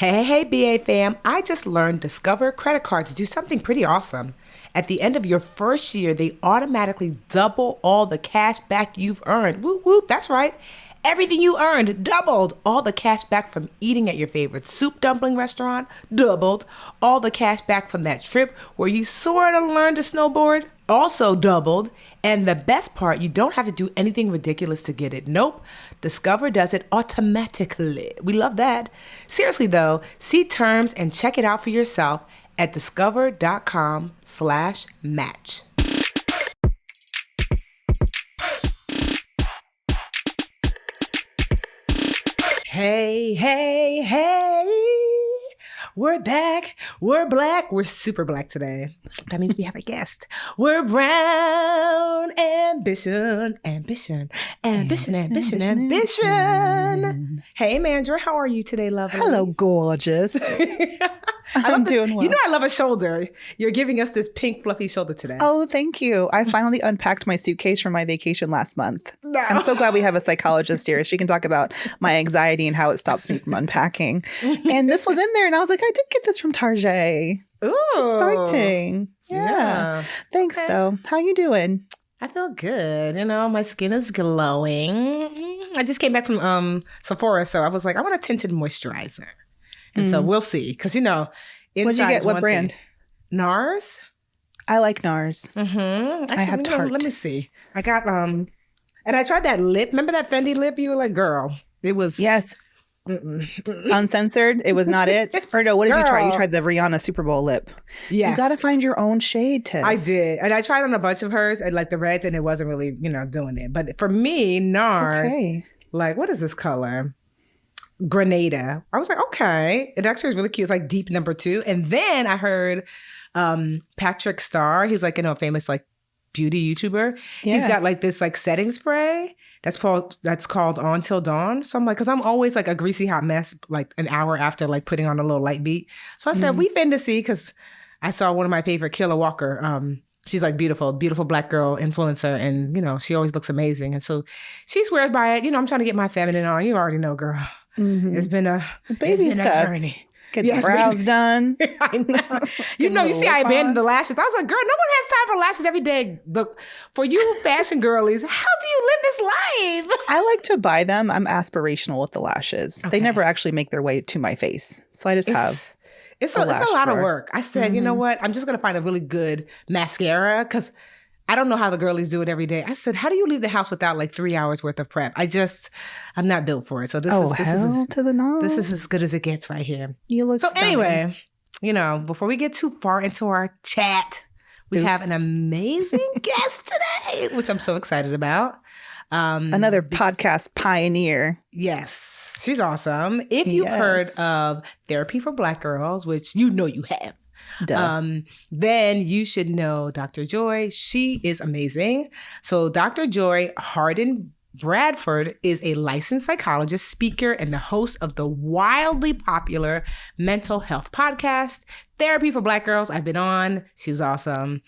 Hey, BA fam. I just learned Discover credit cards do something pretty awesome. At the end of your first year, they automatically double all the cash back you've earned. Whoop, whoop, that's right. Everything you earned doubled. All the cash back from eating at your favorite soup dumpling restaurant doubled. All the cash back from that trip where you sort of learned to snowboard also doubled. And the best part, you don't have to do anything ridiculous to get it. Nope. Discover does it automatically. We love that. Seriously though, see terms and check it out for yourself at discover.com/match. Hey. We're back. We're black. We're super black today. That means we have a guest. We're brown. Ambition. Hey, Mandra, how are you today, lovely? Hello, gorgeous. I'm doing well. You know I love a shoulder. You're giving us this pink fluffy shoulder today. Oh, thank you. I finally unpacked my suitcase from my vacation last month. No. I'm so glad we have a psychologist here. She can talk about my anxiety and how it stops me from unpacking. And this was in there and I was like, I did get this from Target. Ooh. Exciting. Yeah. Thanks, though. How you doing? I feel good. You know, my skin is glowing. I just came back from Sephora, so I was like, I want a tinted moisturizer. And so we'll see. Because, you know, what'd you get? What brand? Thing. NARS. I like NARS. Mm-hmm. Actually, I have Tarte. Let me see. I got, and I tried that lip. Remember that Fendi lip? You were like, girl, it was. Yes. Uncensored. It was not it. Or no, what did you try? You tried the Rihanna Super Bowl lip. Yes. You got to find your own shade, Tiff. I did. And I tried on a bunch of hers, and like the reds, and it wasn't really, doing it. But for me, NARS, like, what is this color? Grenada. I was like, okay. It actually is really cute. It's like deep number 2. And then I heard Patrick Starr. He's like, famous like beauty YouTuber. Yeah. He's got like this like setting spray that's called On Till Dawn. So I'm like, because I'm always like a greasy hot mess like an hour after like putting on a little light beat. So I said, we finna see, because I saw one of my favorite, Kayla Walker. She's like beautiful black girl influencer. And, she always looks amazing. And so she swears by it. I'm trying to get my feminine on. You already know, girl. Mm-hmm. It's been a journey. Get the brows done. I know. You see I abandoned the lashes. I was like, girl, no one has time for lashes every day. Look, for you fashion girlies, how do you live this life? I like to buy them. I'm aspirational with the lashes. Okay. They never actually make their way to my face. So I just have It's a lot of work. I said, you know what? I'm just going to find a really good mascara, because I don't know how the girlies do it every day. I said, how do you leave the house without like 3 hours worth of prep? I'm not built for it. So this is as good as it gets right here. You look stunning. Anyway, before we get too far into our chat, we have an amazing guest today, which I'm so excited about. Another podcast pioneer. Yes, she's awesome. If you've heard of Therapy for Black Girls, which you have, then you should know Dr. Joy. She is amazing. So Dr. Joy Harden Bradford is a licensed psychologist, speaker, and the host of the wildly popular mental health podcast, Therapy for Black Girls. I've been on. She was awesome.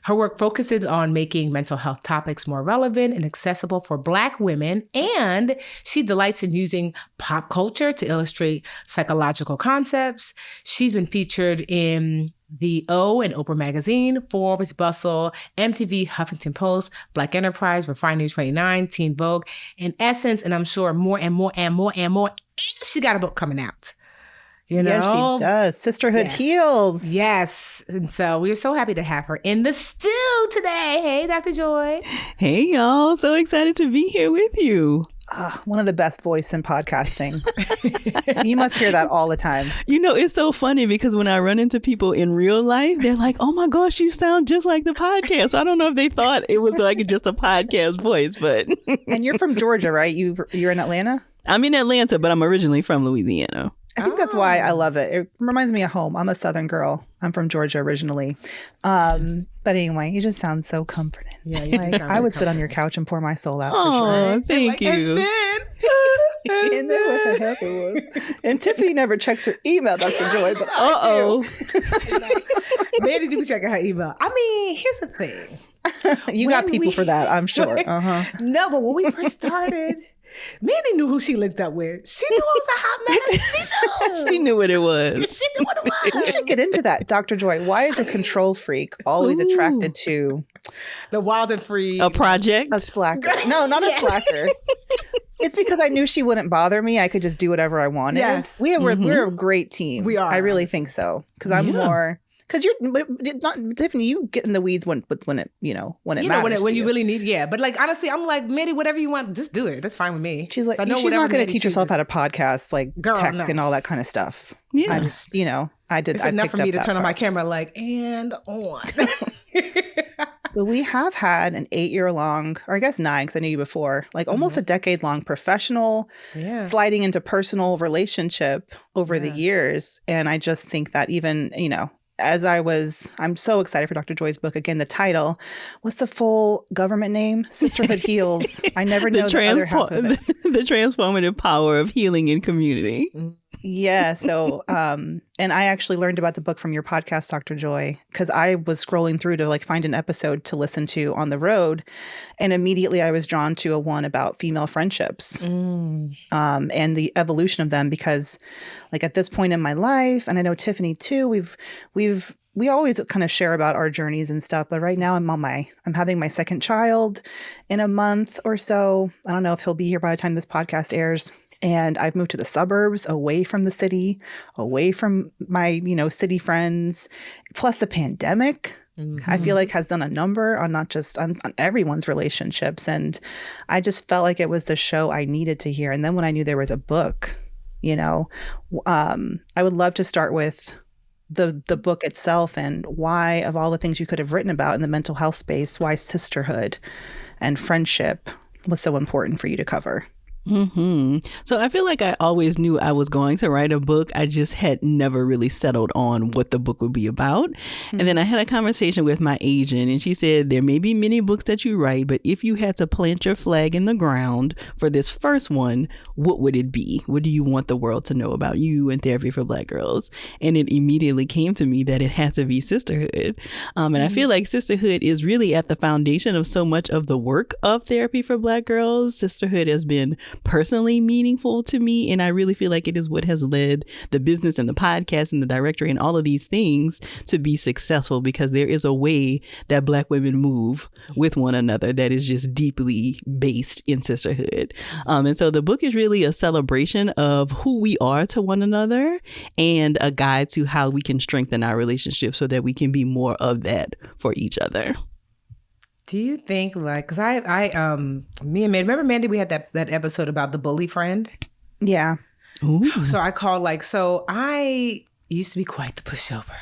Her work focuses on making mental health topics more relevant and accessible for Black women, and she delights in using pop culture to illustrate psychological concepts. She's been featured in The O and Oprah Magazine, Forbes, Bustle, MTV, Huffington Post, Black Enterprise, Refinery 29, Teen Vogue, and Essence, and I'm sure more and more. And she got a book coming out. Yes, she does. Sisterhood Heals. Yes. And so we're so happy to have her in the stew today. Hey, Dr. Joy. Hey, y'all. So excited to be here with you. One of the best voices in podcasting. You must hear that all the time. It's so funny because when I run into people in real life, they're like, oh my gosh, you sound just like the podcast. I don't know if they thought it was like just a podcast voice, but. And you're from Georgia, right? You're in Atlanta? I'm in Atlanta, but I'm originally from Louisiana. I think that's why I love it. It reminds me of home. I'm a Southern girl. I'm from Georgia originally. But anyway, you just sound so comforting. Yeah, I would sit on your couch and pour my soul out. Oh, for sure. Thank you. And then what happened was, and Tiffany never checks her email, Dr. Joy, but I do. Mandi do be checking her email. I mean, here's the thing. You got people for that, I'm sure. No, but when we first started, Mandi knew who she linked up with. She knew it was a hot man. She knew. She knew what it was. She knew what it was. We should get into that, Dr. Joy. Why is a control freak always attracted to the wild and free? A project? A slacker. No, not a slacker. It's because I knew she wouldn't bother me. I could just do whatever I wanted. Yes. We're a great team. We are. I really think so. Because I'm more... Because Tiffany, you get in the weeds when it matters. When you really need, But like, honestly, I'm like, Mandi, whatever you want, just do it. That's fine with me. She's like, she's not going to teach herself how to podcast, like tech and all that kind of stuff. Yeah. I just, I did. It's enough for me to turn on my camera, like, and on. But we have had an 8-year-long, or I guess 9, because I knew you before, like almost a decade-long professional, sliding into personal relationship over the years. And I just think that even, I'm so excited for Dr. Joy's book. Again, the title, what's the full government name? Sisterhood Heals. I never know the other half of it. The transformative power of healing in community. Yeah. So, and I actually learned about the book from your podcast, Dr. Joy, because I was scrolling through to like find an episode to listen to on the road. And immediately I was drawn to a one about female friendships and the evolution of them, because like at this point in my life, and I know Tiffany too, we always kind of share about our journeys and stuff. But right now I'm having my second child in a month or so. I don't know if he'll be here by the time this podcast airs. And I've moved to the suburbs, away from the city, away from my, city friends. Plus the pandemic, I feel like has done a number on not just on everyone's relationships. And I just felt like it was the show I needed to hear. And then when I knew there was a book, I would love to start with the book itself and why, of all the things you could have written about in the mental health space, why sisterhood and friendship was so important for you to cover. So I feel like I always knew I was going to write a book. I just had never really settled on what the book would be about. And then I had a conversation with my agent, and she said, there may be many books that you write, but if you had to plant your flag in the ground for this first one, what would it be? What do you want the world to know about you and Therapy for Black Girls? And it immediately came to me that it has to be sisterhood. And I feel like sisterhood is really at the foundation of so much of the work of Therapy for Black Girls. Sisterhood has been personally meaningful to me, and I really feel like it is what has led the business and the podcast and the directory and all of these things to be successful, because there is a way that Black women move with one another that is just deeply based in sisterhood. And so the book is really a celebration of who we are to one another and a guide to how we can strengthen our relationship so that we can be more of that for each other. Do you think, like, because me and Mandi, remember Mandi, we had that episode about the bully friend? Yeah. Ooh. So I called, so I used to be quite the pushover.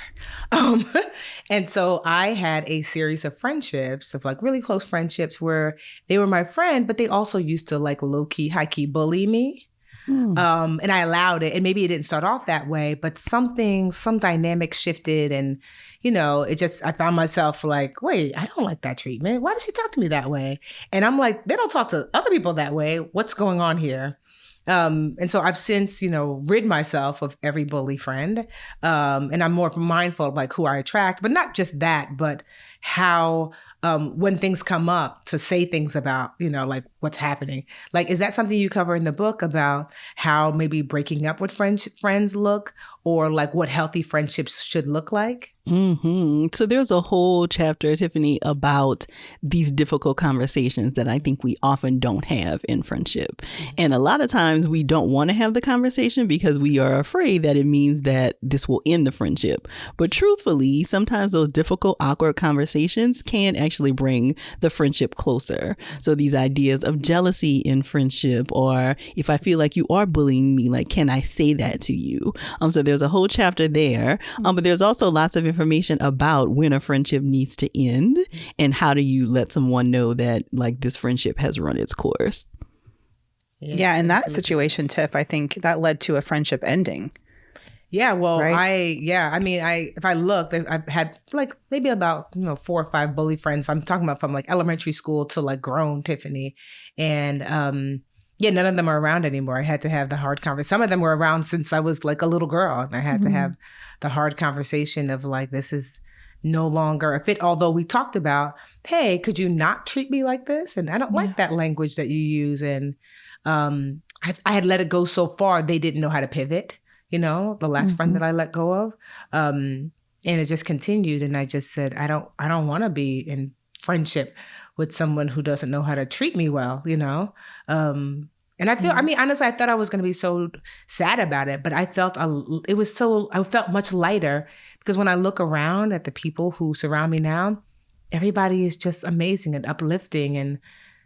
And so I had a series of friendships, of like really close friendships where they were my friend, but they also used to like low-key, high-key bully me. And I allowed it. And maybe it didn't start off that way, but some dynamic shifted, and I found myself like, wait, I don't like that treatment. Why does she talk to me that way? And I'm like, they don't talk to other people that way. What's going on here? And so I've since, rid myself of every bully friend. And I'm more mindful of like who I attract, but not just that, but how, when things come up, to say things about, like what's happening. Like, is that something you cover in the book about how maybe breaking up with friends look, or like what healthy friendships should look like? So there's a whole chapter, Tiffany, about these difficult conversations that I think we often don't have in friendship. And a lot of times we don't want to have the conversation because we are afraid that it means that this will end the friendship. But truthfully, sometimes those difficult, awkward conversations can actually bring the friendship closer. So these ideas of jealousy in friendship, or if I feel like you are bullying me, like, can I say that to you? So there's a whole chapter there. But there's also lots of information about when a friendship needs to end and how do you let someone know that like this friendship has run its course. Yeah, in that situation, Tiff, I think that led to a friendship ending. Yeah, well, right? If I look, I've had like maybe about 4 or 5 bully friends. I'm talking about from like elementary school to like grown Tiffany, and none of them are around anymore. I had to have the hard conversation. Some of them were around since I was like a little girl, and I had to have the hard conversation of like, this is no longer a fit. Although we talked about, hey, could you not treat me like this? And I don't like that language that you use. And I had let it go so far, they didn't know how to pivot, the last friend that I let go of. And it just continued. And I just said, I don't want to be in friendship with someone who doesn't know how to treat me well, And I feel, honestly, I thought I was going to be so sad about it, but I felt I felt much lighter because when I look around at the people who surround me now, everybody is just amazing and uplifting. And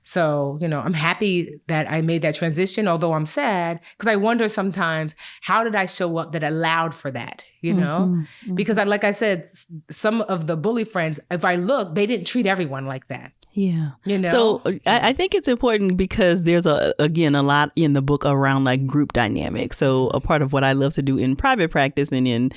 so, I'm happy that I made that transition, although I'm sad because I wonder sometimes, how did I show up that allowed for that, Because like I said, some of the bully friends, if I look, they didn't treat everyone like that. Yeah. So I think it's important because there's a lot in the book around like group dynamics. So a part of what I love to do in private practice and in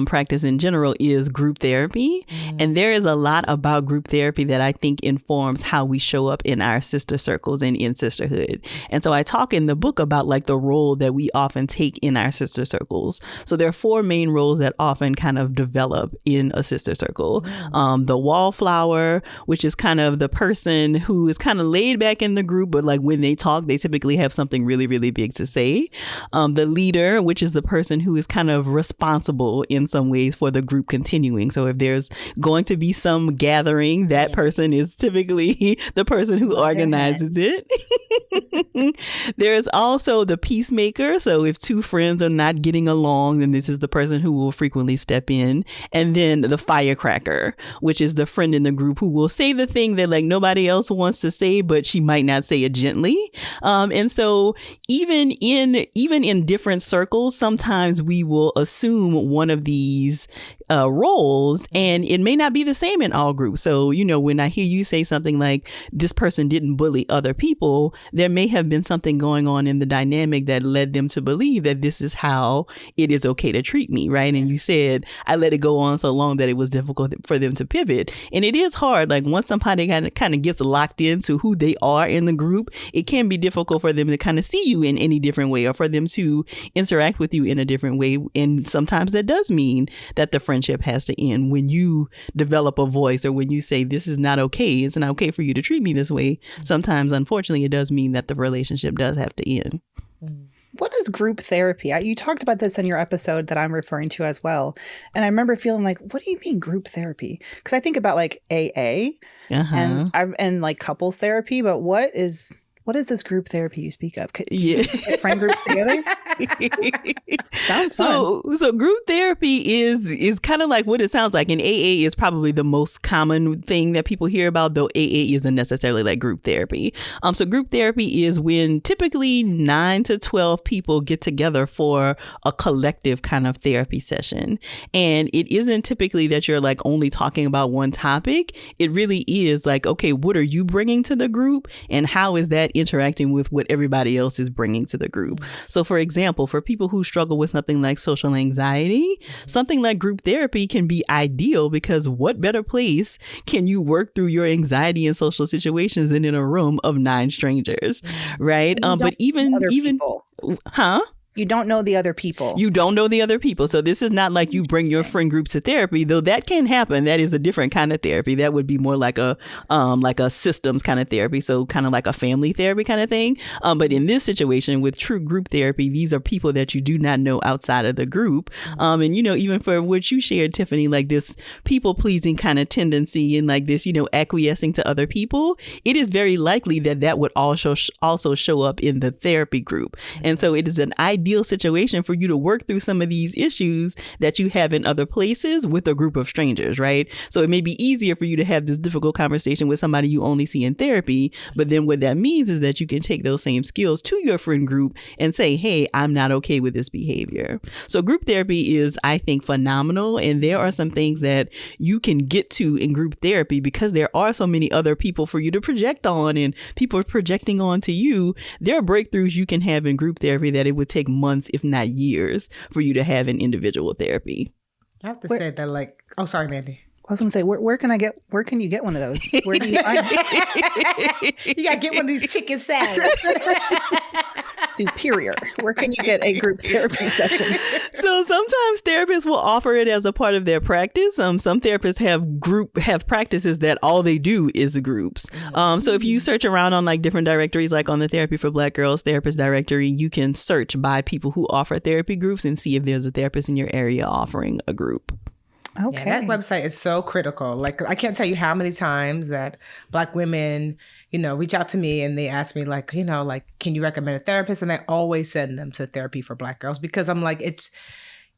practice in general is group therapy. And there is a lot about group therapy that I think informs how we show up in our sister circles and in sisterhood. And so I talk in the book about like the role that we often take in our sister circles. So there are 4 main roles that often kind of develop in a sister circle. The wallflower, which is kind of the person who is kind of laid back in the group, but like when they talk, they typically have something really, really big to say. The leader, which is the person who is kind of responsible in some ways for the group continuing. So if there's going to be some gathering, that person is typically the person who organizes it. There's also the peacemaker. So if 2 friends are not getting along, then this is the person who will frequently step in. And then the firecracker, which is the friend in the group who will say the thing that like nobody else wants to say, but she might not say it gently. And so even in different circles, sometimes we will assume one of these roles, and it may not be the same in all groups. So, when I hear you say something like this person didn't bully other people, there may have been something going on in the dynamic that led them to believe that this is how it is okay to treat me, right? And you said, I let it go on so long that it was difficult for them to pivot. And it is hard. Like once somebody kind of gets locked into who they are in the group, it can be difficult for them to kind of see you in any different way or for them to interact with you in a different way. And sometimes that does mean that the friendship has to end when you develop a voice or when you say, this is not okay. It's not okay for you to treat me this way. Sometimes, unfortunately, it does mean that the relationship does have to end. What is group therapy? You talked about this in your episode that I'm referring to as well. And I remember feeling like, what do you mean group therapy? Because I think about like AA and like couples therapy, but what is this group therapy you speak of? Get friend groups together? Sounds fun. So group therapy is kind of like what it sounds like. And AA is probably the most common thing that people hear about, though AA isn't necessarily like group therapy. So group therapy is when typically 9 to 12 people get together for a collective kind of therapy session. And it isn't typically that you're like only talking about one topic. It really is like, okay, what are you bringing to the group? And how is that interacting with what everybody else is bringing to the group? So for example, for people who struggle with something like social anxiety, something like group therapy can be ideal because what better place can you work through your anxiety in social situations than in a room of 9 strangers, right? But even You don't know the other people. You don't know the other people. So this is not like you bring your friend group to therapy, though that can happen. That is a different kind of therapy. That would be more like a systems kind of therapy. So kind of like a family therapy kind of thing. But in this situation with true group therapy, these are people that you do not know outside of the group. And, even for what you shared, Tiffany, like this people pleasing kind of tendency and like this, acquiescing to other people, it is very likely that would also show up in the therapy group. And so it is an ideal situation for you to work through some of these issues that you have in other places with a group of strangers, right? So it may be easier for you to have this difficult conversation with somebody you only see in therapy, but then what that means is that you can take those same skills to your friend group and say, hey, I'm not okay with this behavior. So group therapy is, I think, phenomenal. And there are some things that you can get to in group therapy because there are so many other people for you to project on and people are projecting on to you. There are breakthroughs you can have in group therapy that it would take months, if not years, for you to have in individual therapy. I have to say that sorry, Mandy. I was going to say, where can you get one of those? Where do you find it? You got to get one of these chicken salads. Superior. Where can you get a group therapy session? So sometimes therapists will offer it as a part of their practice. Some therapists have practices that all they do is groups. So if you search around on like different directories, like on the Therapy for Black Girls therapist directory, you can search by people who offer therapy groups and see if there's a therapist in your area offering a group. Okay. Yeah, that website is so critical. Like, I can't tell you how many times that Black women, reach out to me and they ask me like, can you recommend a therapist? And I always send them to Therapy for Black Girls because I'm like, it's,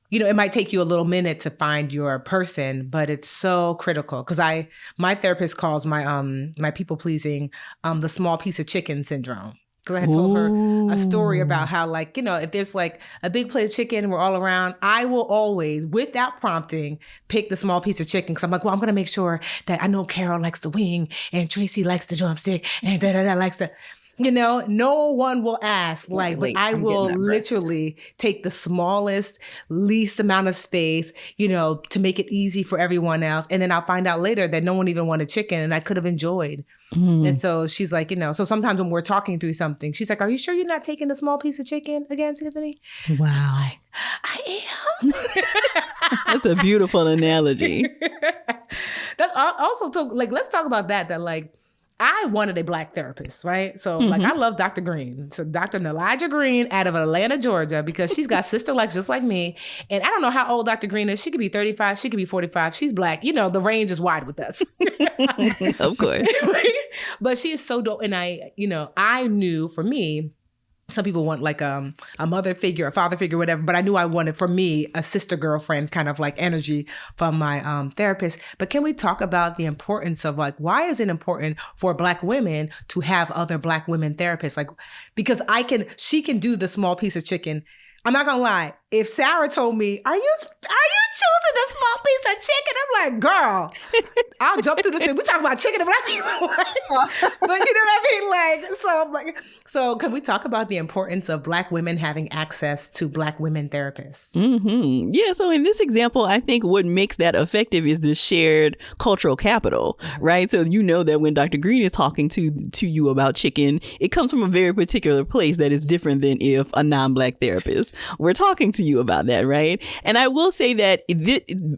it might take you a little minute to find your person, but it's so critical because my therapist calls my people pleasing the small piece of chicken syndrome. Because I had told her a story about how, like, if there's like a big plate of chicken and we're all around, I will always, without prompting, pick the small piece of chicken. Because I'm like, well, I'm going to make sure that I know Carol likes the wing and Tracy likes the drumstick and da-da-da likes the... no one will ask, like, but I will literally take the smallest, least amount of space, to make it easy for everyone else. And then I'll find out later that no one even wanted chicken and I could have enjoyed. And so she's like, so sometimes when we're talking through something, she's like, are you sure you're not taking the small piece of chicken again, Tiffany? Wow. Like, I am. That's a beautiful analogy. That's also, let's talk about that, like, I wanted a Black therapist, right? So, like, I love Dr. Green. So, Dr. Elijah Green out of Atlanta, Georgia, because she's got sister legs just like me. And I don't know how old Dr. Green is. She could be 35. She could be 45. She's Black. The range is wide with us. Of course. But she is so dope. And I knew for me, some people want like a mother figure, a father figure, whatever. But I knew I wanted, for me, a sister girlfriend kind of like energy from my therapist. But can we talk about the importance of like, why is it important for Black women to have other Black women therapists? Like, because she can do the small piece of chicken. I'm not gonna lie. If Sarah told me, are you choosing the small piece of chicken? I'm like, girl, I'll jump through this thing. We talk about chicken and Black people. But you know what I mean? Like, so I'm like, so can we talk about the importance of Black women having access to Black women therapists? Mm-hmm. Yeah. So in this example, I think what makes that effective is this shared cultural capital, right? So that when Dr. Green is talking to you about chicken, it comes from a very particular place that is different than if a non-Black therapist were talking to you about that, right? And I will say that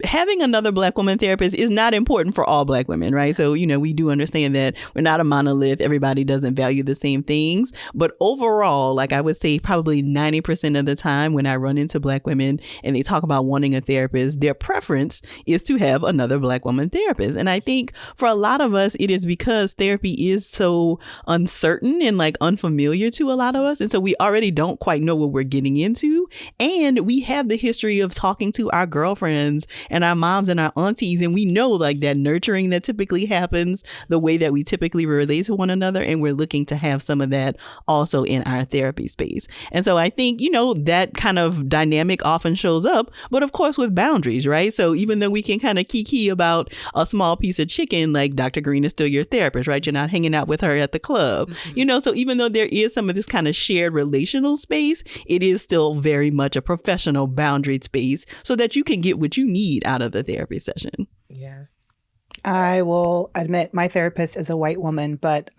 having another Black woman therapist is not important for all Black women, right? So, we do understand that we're not a monolith. Everybody doesn't value the same things. But overall, like I would say probably 90% of the time when I run into Black women and they talk about wanting a therapist, their preference is to have another Black woman therapist. And I think for a lot of us, it is because therapy is so uncertain and like unfamiliar to a lot of us. And so we already don't quite know what we're getting into. And we have the history of talking to our girlfriends and our moms and our aunties. And we know like that nurturing that typically happens, the way that we typically relate to one another. And we're looking to have some of that also in our therapy space. And so I think, that kind of dynamic often shows up, but of course with boundaries, right? So even though we can kind of kiki about a small piece of chicken, like Dr. Green is still your therapist, right? You're not hanging out with her at the club, so even though there is some of this kind of shared relational space, it is still very much a professional boundaried space so that you can get what you need out of the therapy session. Yeah. I will admit my therapist is a white woman, but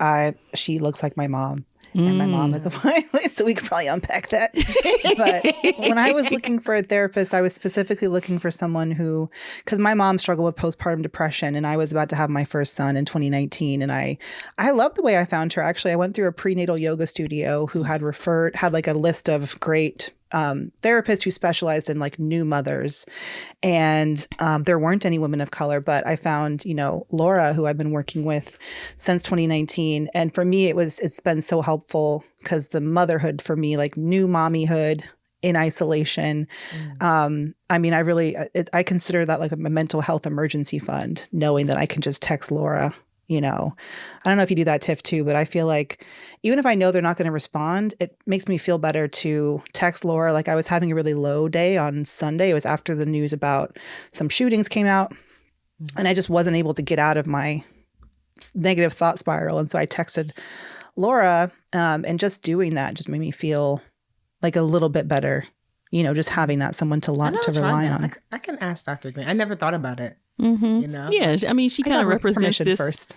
she looks like my mom. And my mom is a white, so we could probably unpack that. But when I was looking for a therapist, I was specifically looking for someone because my mom struggled with postpartum depression, and I was about to have my first son in 2019. And I love the way I found her. Actually, I went through a prenatal yoga studio who had like a list of great therapists who specialized in like new mothers. And there weren't any women of color, but I found, Laura, who I've been working with since 2019. And for me, it's been so helpful because the motherhood for me, like new mommyhood in isolation. I consider that like a mental health emergency fund, knowing that I can just text Laura. I don't know if you do that, Tiff, too, but I feel like even if I know they're not going to respond, it makes me feel better to text Laura. Like I was having a really low day on Sunday. It was after the news about some shootings came out, and I just wasn't able to get out of my negative thought spiral. And so I texted Laura, and just doing that just made me feel like a little bit better just having that someone to rely on. I can ask Dr. Green. I never thought about it. Yeah, I mean, she kind of represents this first.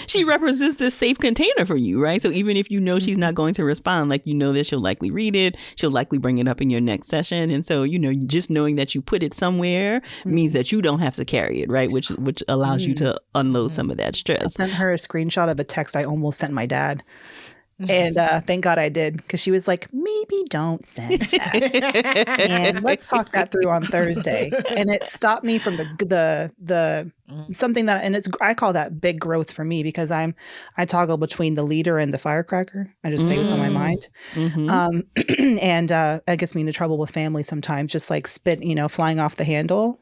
She represents this safe container for you, right? So even if she's not going to respond, like, that she'll likely read it, she'll likely bring it up in your next session, and so just knowing that you put it somewhere means that you don't have to carry it, right? Which allows you to unload some of that stress. I sent her a screenshot of a text I almost sent my dad. And thank God I did, because she was like, maybe don't send that. And let's talk that through on Thursday. And it stopped me from the something that, and I call that big growth for me, because I toggle between the leader and the firecracker. I just say what's on my mind. And it gets me into trouble with family sometimes, just like spit, flying off the handle.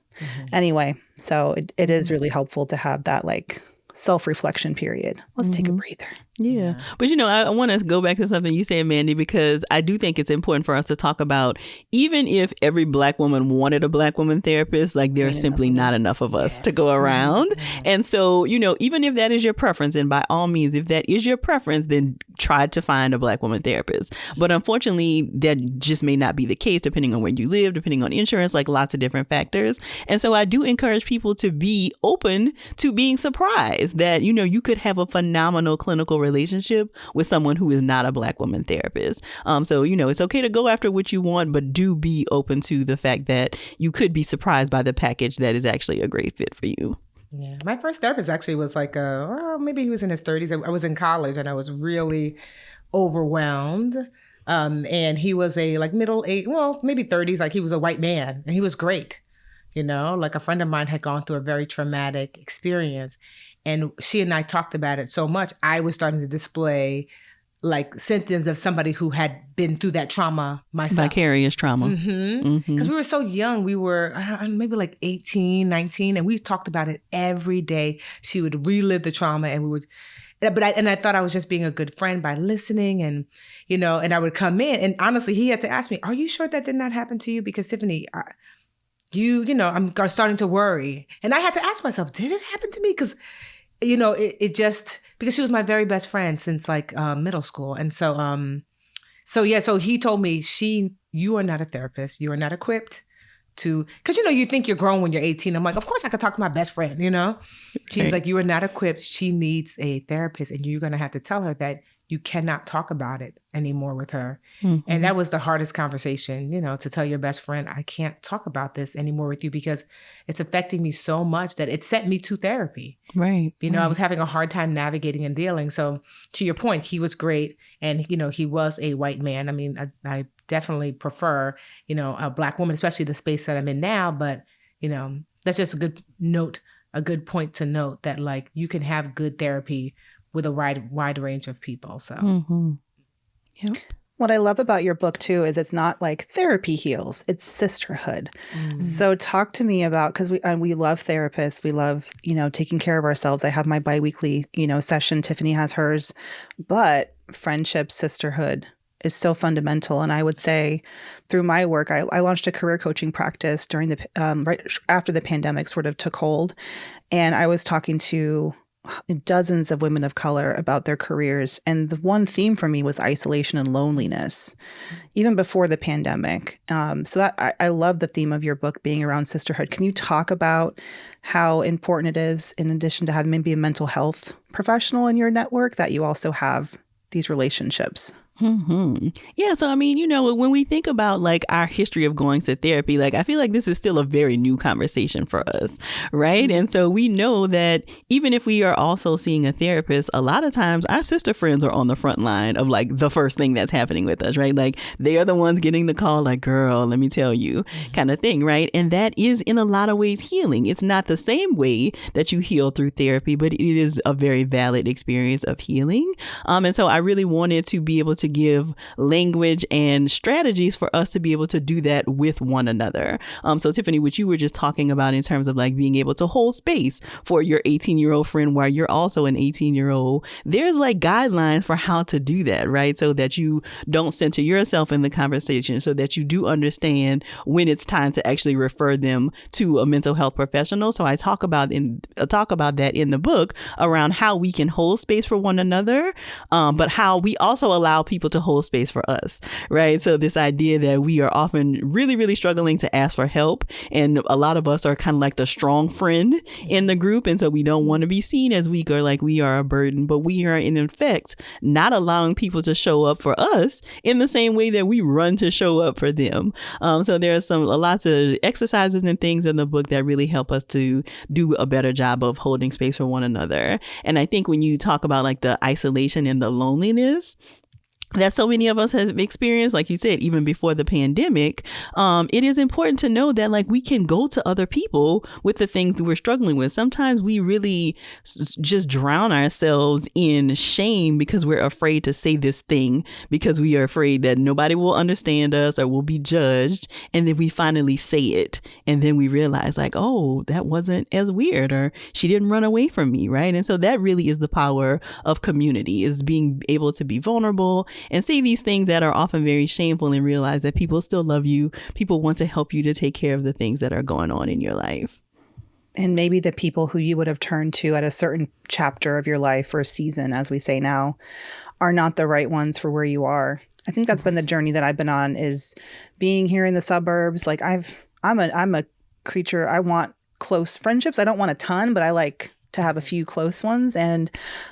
Anyway, so it is really helpful to have that like self-reflection period. Let's take a breather. Yeah. But, I want to go back to something you said, Mandi, because I do think it's important for us to talk about, even if every Black woman wanted a Black woman therapist, like there are simply not enough of us to go around. And so, even if that is your preference, and by all means, if that is your preference, then try to find a Black woman therapist. But unfortunately, that just may not be the case, depending on where you live, depending on insurance, like lots of different factors. And so I do encourage people to be open to being surprised that, you could have a phenomenal clinical relationship with someone who is not a Black woman therapist. So, it's okay to go after what you want, but do be open to the fact that you could be surprised by the package that is actually a great fit for you. Yeah. My first therapist actually was like, maybe he was in his 30s. I was in college and I was really overwhelmed. And he was a like middle age, well, maybe 30s, like he was a white man, and he was great. Like a friend of mine had gone through a very traumatic experience, and she and I talked about it so much, I was starting to display like symptoms of somebody who had been through that trauma myself. Vicarious trauma. Because we were so young. We were maybe like 18, 19, and we talked about it every day. She would relive the trauma, and we would, I thought I was just being a good friend by listening, and, and I would come in, and honestly, he had to ask me, are you sure that did not happen to you? Because Tiffany, I'm starting to worry. And I had to ask myself, did it happen to me? Because, it just, because she was my very best friend since like middle school. And so he told me, you are not a therapist. You are not equipped to, because, you think you're grown when you're 18. I'm like, of course I could talk to my best friend, She's like, you are not equipped. She needs a therapist, and you're going to have to tell her that you cannot talk about it anymore with her. And that was the hardest conversation, to tell your best friend, I can't talk about this anymore with you because it's affecting me so much that it sent me to therapy. Right. I was having a hard time navigating and dealing. So to your point, he was great. And, he was a white man. I mean, I definitely prefer, a Black woman, especially the space that I'm in now. But, that's just a good point to note that like you can have good therapy with a wide range of people. So, Yep. What I love about your book too is it's not like therapy heals; it's sisterhood. So talk to me about, because we love therapists, we love taking care of ourselves. I have my biweekly session. Tiffany has hers, but friendship, sisterhood is so fundamental. And I would say through my work, I launched a career coaching practice during the right after the pandemic sort of took hold, and I was talking to dozens of women of color about their careers. And the one theme for me was isolation and loneliness, even before the pandemic. So that I love the theme of your book being around sisterhood. Can you talk about how important it is, in addition to having maybe a mental health professional in your network, that you also have these relationships? Yeah. So, I mean, when we think about like our history of going to therapy, like I feel like this is still a very new conversation for us. Right. And so we know that even if we are also seeing a therapist, a lot of times our sister friends are on the front line of like the first thing that's happening with us. Right. Like they are the ones getting the call, like, girl, let me tell you, kind of thing. Right. And that is in a lot of ways healing. It's not the same way that you heal through therapy, but it is a very valid experience of healing. And so I really wanted to be able to give language and strategies for us to be able to do that with one another. So Tiffany, what you were just talking about in terms of like being able to hold space for your 18-year-old friend while you're also an 18-year-old, there's like guidelines for how to do that, right? So that you don't center yourself in the conversation, so that you do understand when it's time to actually refer them to a mental health professional. So I talk about that in the book around how we can hold space for one another, but how we also allow people people to hold space for us, right? So this idea that we are often really, really struggling to ask for help. And a lot of us are kind of like the strong friend in the group. And so we don't want to be seen as weak or like we are a burden, but we are in effect not allowing people to show up for us in the same way that we run to show up for them. So there are lots of exercises and things in the book that really help us to do a better job of holding space for one another. And I think when you talk about like the isolation and the loneliness that so many of us have experienced, like you said, even before the pandemic, it is important to know that like we can go to other people with the things that we're struggling with. Sometimes we really just drown ourselves in shame because we're afraid to say this thing because we are afraid that nobody will understand us or will be judged. And then we finally say it. And then we realize like, oh, that wasn't as weird, or she didn't run away from me, right? And so that really is the power of community, is being able to be vulnerable and see these things that are often very shameful and realize that people still love you. People want to help you to take care of the things that are going on in your life. And maybe the people who you would have turned to at a certain chapter of your life or season, as we say now, are not the right ones for where you are. I think that's been the journey that I've been on, is being here in the suburbs. Like I'm a creature. I want close friendships. I don't want a ton, but I like to have a few close ones. And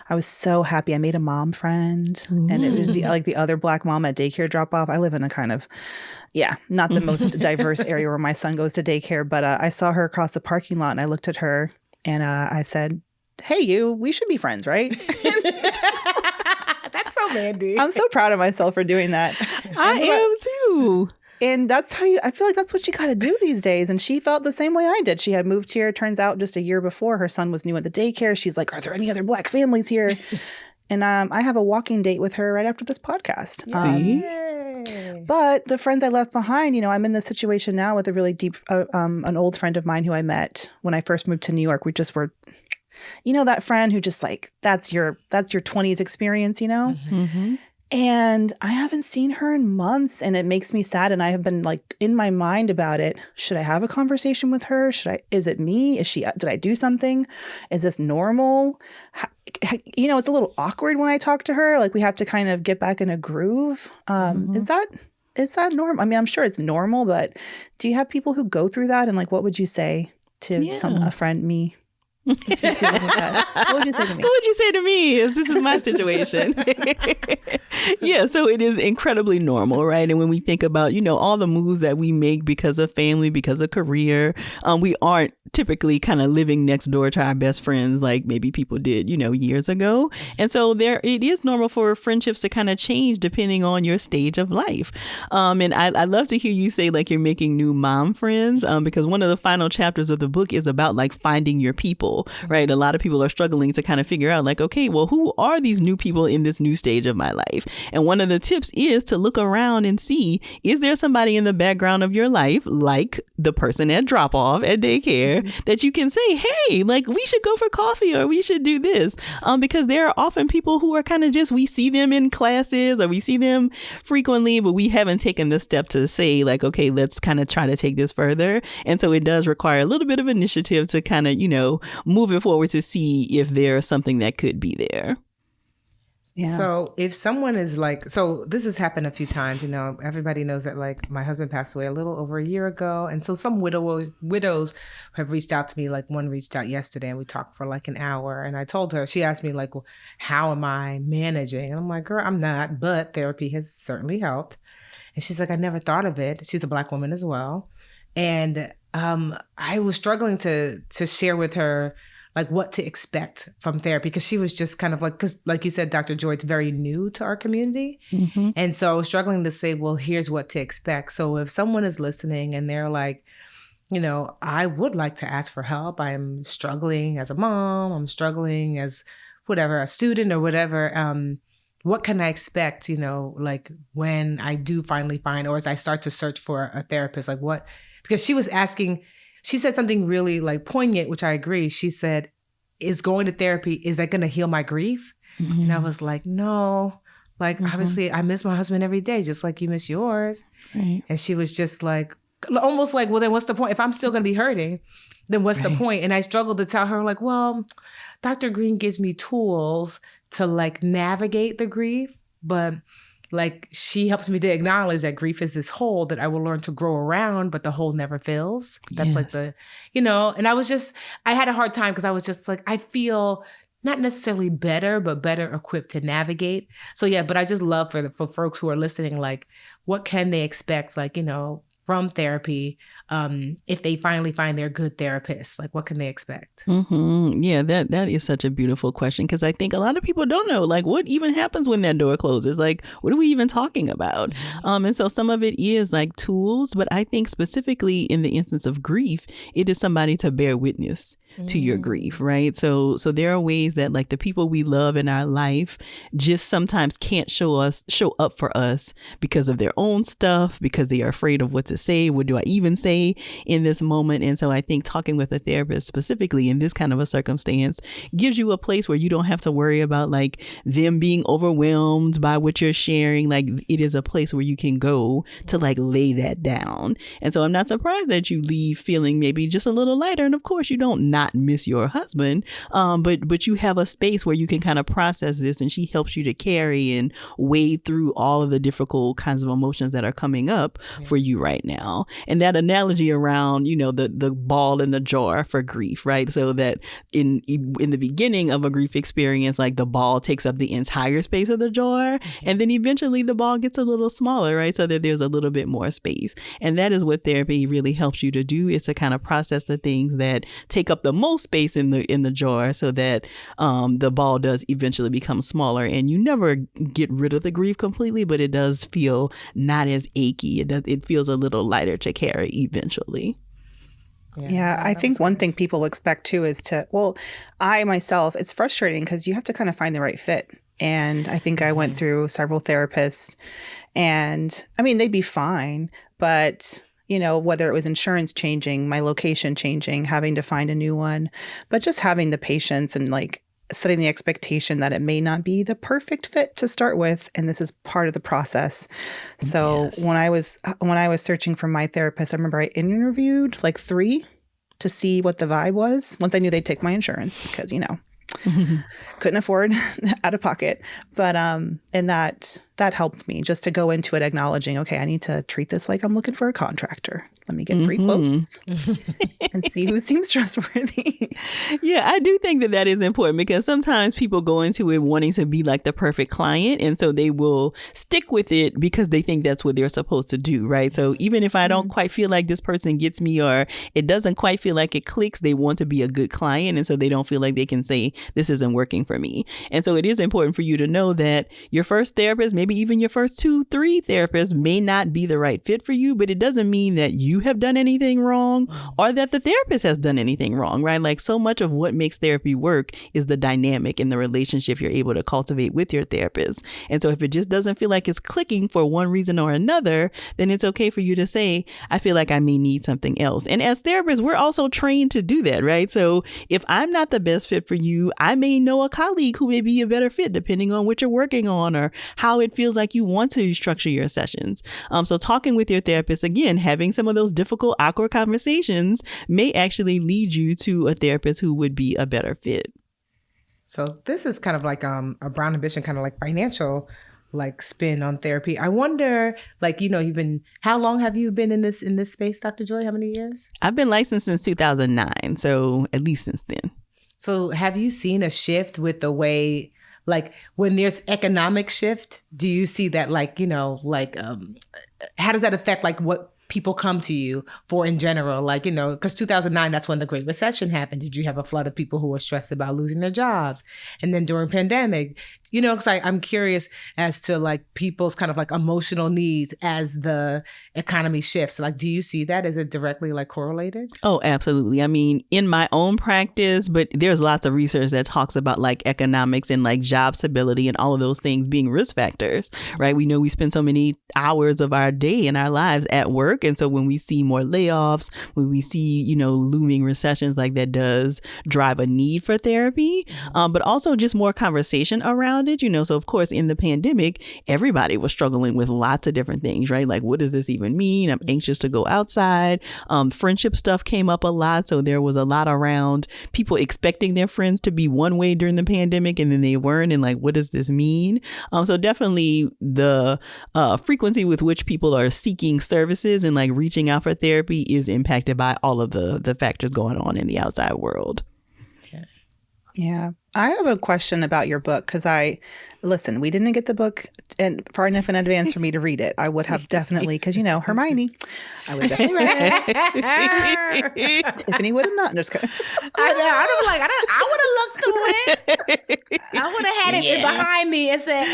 I was so happy. I made a mom friend. And it was the other Black mom at daycare drop off. I live in a kind of, not the most diverse area where my son goes to daycare. But I saw her across the parking lot and I looked at her and I said, hey, we should be friends, right? That's so Mandi. I'm so proud of myself for doing that. I am too. And that's how I feel like that's what you got to do these days. And she felt the same way I did. She had moved here, turns out, just a year before. Her son was new at the daycare. She's like, are there any other Black families here? And I have a walking date with her right after this podcast. But the friends I left behind, I'm in this situation now with a really deep, an old friend of mine who I met when I first moved to New York. We just were, that friend who just like, that's your 20s experience, Mm-hmm. And I haven't seen her in months, and it makes me sad. And I have been like in my mind about it. Should I have a conversation with her? Is it me? Did I do something? Is this normal? It's a little awkward when I talk to her. Like we have to kind of get back in a groove. Is that normal? I mean, I'm sure it's normal, but do you have people who go through that? And like, what would you say to a friend, me? What would you say to me? What would you say to me? This is my situation. So it is incredibly normal, right? And when we think about, all the moves that we make because of family, because of career, we aren't typically kind of living next door to our best friends like maybe people did, years ago. And so it is normal for friendships to kind of change depending on your stage of life. And I love to hear you say like you're making new mom friends, because one of the final chapters of the book is about like finding your people. Right? A lot of people are struggling to kind of figure out like, okay, well, who are these new people in this new stage of my life? And one of the tips is to look around and see, is there somebody in the background of your life, like the person at drop off at daycare, that you can say, hey, like we should go for coffee or we should do this? Because there are often people who are kind of just, we see them in classes or we see them frequently, but we haven't taken the step to say like, okay, let's kind of try to take this further. And so it does require a little bit of initiative to kind of, moving forward to see if there's something that could be there. Yeah. So if someone is like, so this has happened a few times, everybody knows that like my husband passed away a little over a year ago. And so some widows have reached out to me, like one reached out yesterday and we talked for like an hour. And I told her, she asked me like, well, how am I managing? And I'm like, girl, I'm not, but therapy has certainly helped. And she's like, I never thought of it. She's a Black woman as well. And I was struggling to share with her like what to expect from therapy, because she was just kind of like, because like you said, Dr. Joy, it's very new to our community. Mm-hmm. And so I was struggling to say, well, here's what to expect. So if someone is listening and they're like, I would like to ask for help. I'm struggling as a mom. I'm struggling as whatever, a student or whatever. What can I expect, like when I do finally find, or as I start to search for a therapist, like what? Because she was asking, she said something really like poignant, which I agree. She said, is going to therapy, is that going to heal my grief? Mm-hmm. And I was like, no, like obviously I miss my husband every day, just like you miss yours. Right. And she was just like, almost like, well, then what's the point? If I'm still going to be hurting, then what's the point? And I struggled to tell her like, well, Dr. Green gives me tools to like navigate the grief, but like she helps me to acknowledge that grief is this hole that I will learn to grow around, but the hole never fills. That's like the, and I had a hard time because I was just like, I feel not necessarily better, but better equipped to navigate. So yeah, but I just love for folks who are listening, like what can they expect, like, from therapy, if they finally find their good therapist? Like, what can they expect? Mm-hmm. Yeah, that is such a beautiful question, because I think a lot of people don't know, like, what even happens when that door closes? Like, what are we even talking about? Mm-hmm. And so some of it is like tools, but I think specifically in the instance of grief, it is somebody to bear witness to your grief, right? So there are ways that like the people we love in our life just sometimes can't show up for us because of their own stuff, because they are afraid of what to say. What do I even say in this moment? And so I think talking with a therapist specifically in this kind of a circumstance gives you a place where you don't have to worry about like them being overwhelmed by what you're sharing. Like it is a place where you can go to like lay that down. And so I'm not surprised that you leave feeling maybe just a little lighter. And of course you don't not miss your husband, but you have a space where you can kind of process this, and she helps you to carry and wade through all of the difficult kinds of emotions that are coming up for you right now. And that analogy around, the ball in the jar for grief, right? So that in the beginning of a grief experience, like the ball takes up the entire space of the jar, and then eventually the ball gets a little smaller, right? So that there's a little bit more space. And that is what therapy really helps you to do, is to kind of process the things that take up the most space in the jar, so that the ball does eventually become smaller, and you never get rid of the grief completely, but it does feel not as achy. It feels a little lighter to carry eventually. Yeah, I think one thing people expect too is I myself, it's frustrating because you have to kind of find the right fit. And I think I went through several therapists, and I mean, they'd be fine, but whether it was insurance changing, my location changing, having to find a new one, but just having the patience and like setting the expectation that it may not be the perfect fit to start with, and this is part of the process. So when I was searching for my therapist, I remember I interviewed like 3 to see what the vibe was. Once I knew they'd take my insurance, because couldn't afford out of pocket, but and that helped me just to go into it acknowledging, okay, I need to treat this like I'm looking for a contractor. Let me get 3 quotes and see who seems trustworthy. Yeah, I do think that is important, because sometimes people go into it wanting to be like the perfect client, and so they will stick with it because they think that's what they're supposed to do, right? So even if I don't quite feel like this person gets me, or it doesn't quite feel like it clicks, they want to be a good client, and so they don't feel like they can say this isn't working for me. And so it is important for you to know that your first therapist, maybe even your first 2-3 therapists, may not be the right fit for you, but it doesn't mean that you have done anything wrong or that the therapist has done anything wrong, right? Like, so much of what makes therapy work is the dynamic in the relationship you're able to cultivate with your therapist. And so if it just doesn't feel like it's clicking for one reason or another, then it's okay for you to say, I feel like I may need something else. And as therapists, we're also trained to do that, right? So if I'm not the best fit for you, I may know a colleague who may be a better fit, depending on what you're working on or how it feels like you want to structure your sessions. So talking with your therapist, again, having some of those difficult, awkward conversations may actually lead you to a therapist who would be a better fit. So this is kind of like a Brown Ambition, kind of like financial like spin on therapy. I wonder, like, how long have you been in this space, Dr. Joy? How many years? I've been licensed since 2009. So at least since then. So have you seen a shift with the way, like when there's economic shift, do you see that how does that affect like what people come to you for in general? Like, because 2009, that's when the Great Recession happened. Did you have a flood of people who were stressed about losing their jobs? And then during pandemic, because I'm curious as to like people's kind of like emotional needs as the economy shifts. Like, do you see that? Is it directly like correlated? Oh, absolutely. I mean, in my own practice, but there's lots of research that talks about like economics and like job stability and all of those things being risk factors, right? We know we spend so many hours of our day in our lives at work. work. And so when we see more layoffs, when we see, looming recessions, like that does drive a need for therapy, but also just more conversation around it, So of course, in the pandemic, everybody was struggling with lots of different things, right? Like, what does this even mean? I'm anxious to go outside. Friendship stuff came up a lot. So there was a lot around people expecting their friends to be one way during the pandemic and then they weren't. And like, what does this mean? So definitely the frequency with which people are seeking services and like reaching out for therapy is impacted by all of the factors going on in the outside world. Okay. Yeah. I have a question about your book because listen, we didn't get the book far enough in advance for me to read it. I would have definitely, because Hermione, I would have definitely read it. Tiffany would have not. I know. I would have looked through it. I would have had it behind me and said,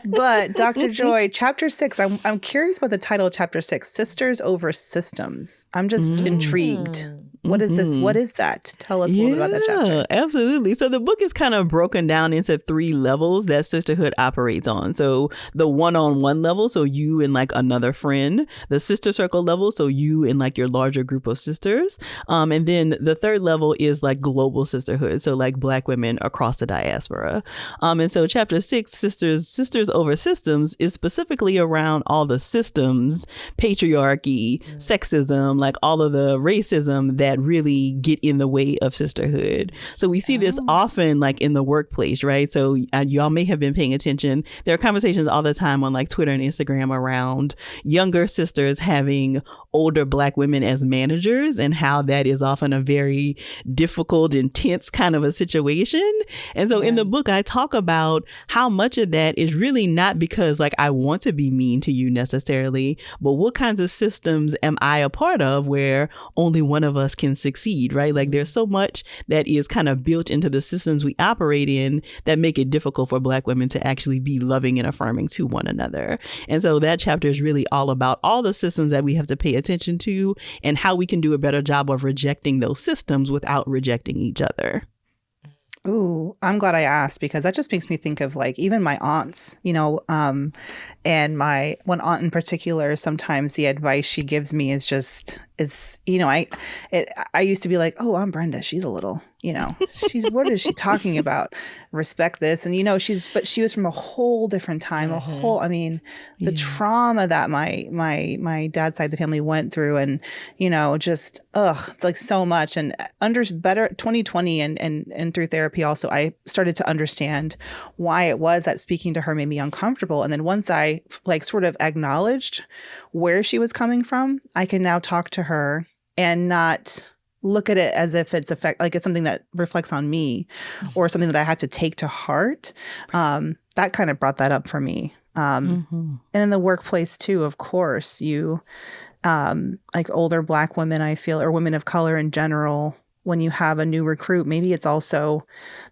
But Dr. Joy, chapter 6, I'm curious about the title of chapter 6, Sisters Over Systems. I'm just intrigued. What is this? What is that? Tell us a little bit about that chapter. Absolutely. So the book is kind of broken down into 3 levels that sisterhood operates on. So the one-on-one level, so you and like another friend, the sister circle level, so you and like your larger group of sisters. And then the 3rd level is like global sisterhood. So like Black women across the diaspora. And so chapter 6, Sisters Over Systems, is specifically around all the systems, patriarchy, sexism, like all of the racism that really get in the way of sisterhood. So we see this often like in the workplace, right? So y'all may have been paying attention. There are conversations all the time on like Twitter and Instagram around younger sisters having older Black women as managers and how that is often a very difficult, intense kind of a situation. And so in the book, I talk about how much of that is really not because like I want to be mean to you necessarily, but what kinds of systems am I a part of where only one of us can succeed, right? Like there's so much that is kind of built into the systems we operate in that make it difficult for Black women to actually be loving and affirming to one another. And so that chapter is really all about all the systems that we have to pay attention to and how we can do a better job of rejecting those systems without rejecting each other. Ooh, I'm glad I asked because that just makes me think of like even my aunts, and my one aunt in particular, sometimes the advice she gives me is I used to be like, oh, I'm Brenda. She's a little, what is she talking about? Respect this. And, but she was from a whole different time, the trauma that my dad's side of the family went through and, it's like so much. And under better 2020 and through therapy also, I started to understand why it was that speaking to her made me uncomfortable. And then once I like sort of acknowledged where she was coming from, I can now talk to her and not look at it as if it's it's something that reflects on me or something that I have to take to heart. That kind of brought that up for me. And in the workplace too, of course, you like older Black women, I feel, or women of color in general, when you have a new recruit, maybe it's also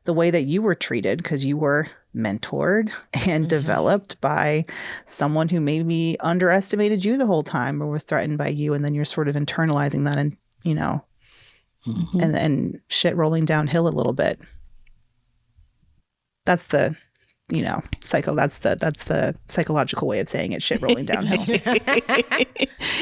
the way that you were treated because you were mentored and developed by someone who maybe underestimated you the whole time or was threatened by you. And then you're sort of internalizing that and, and shit rolling downhill a little bit. That's the that's the psychological way of saying it, shit rolling downhill.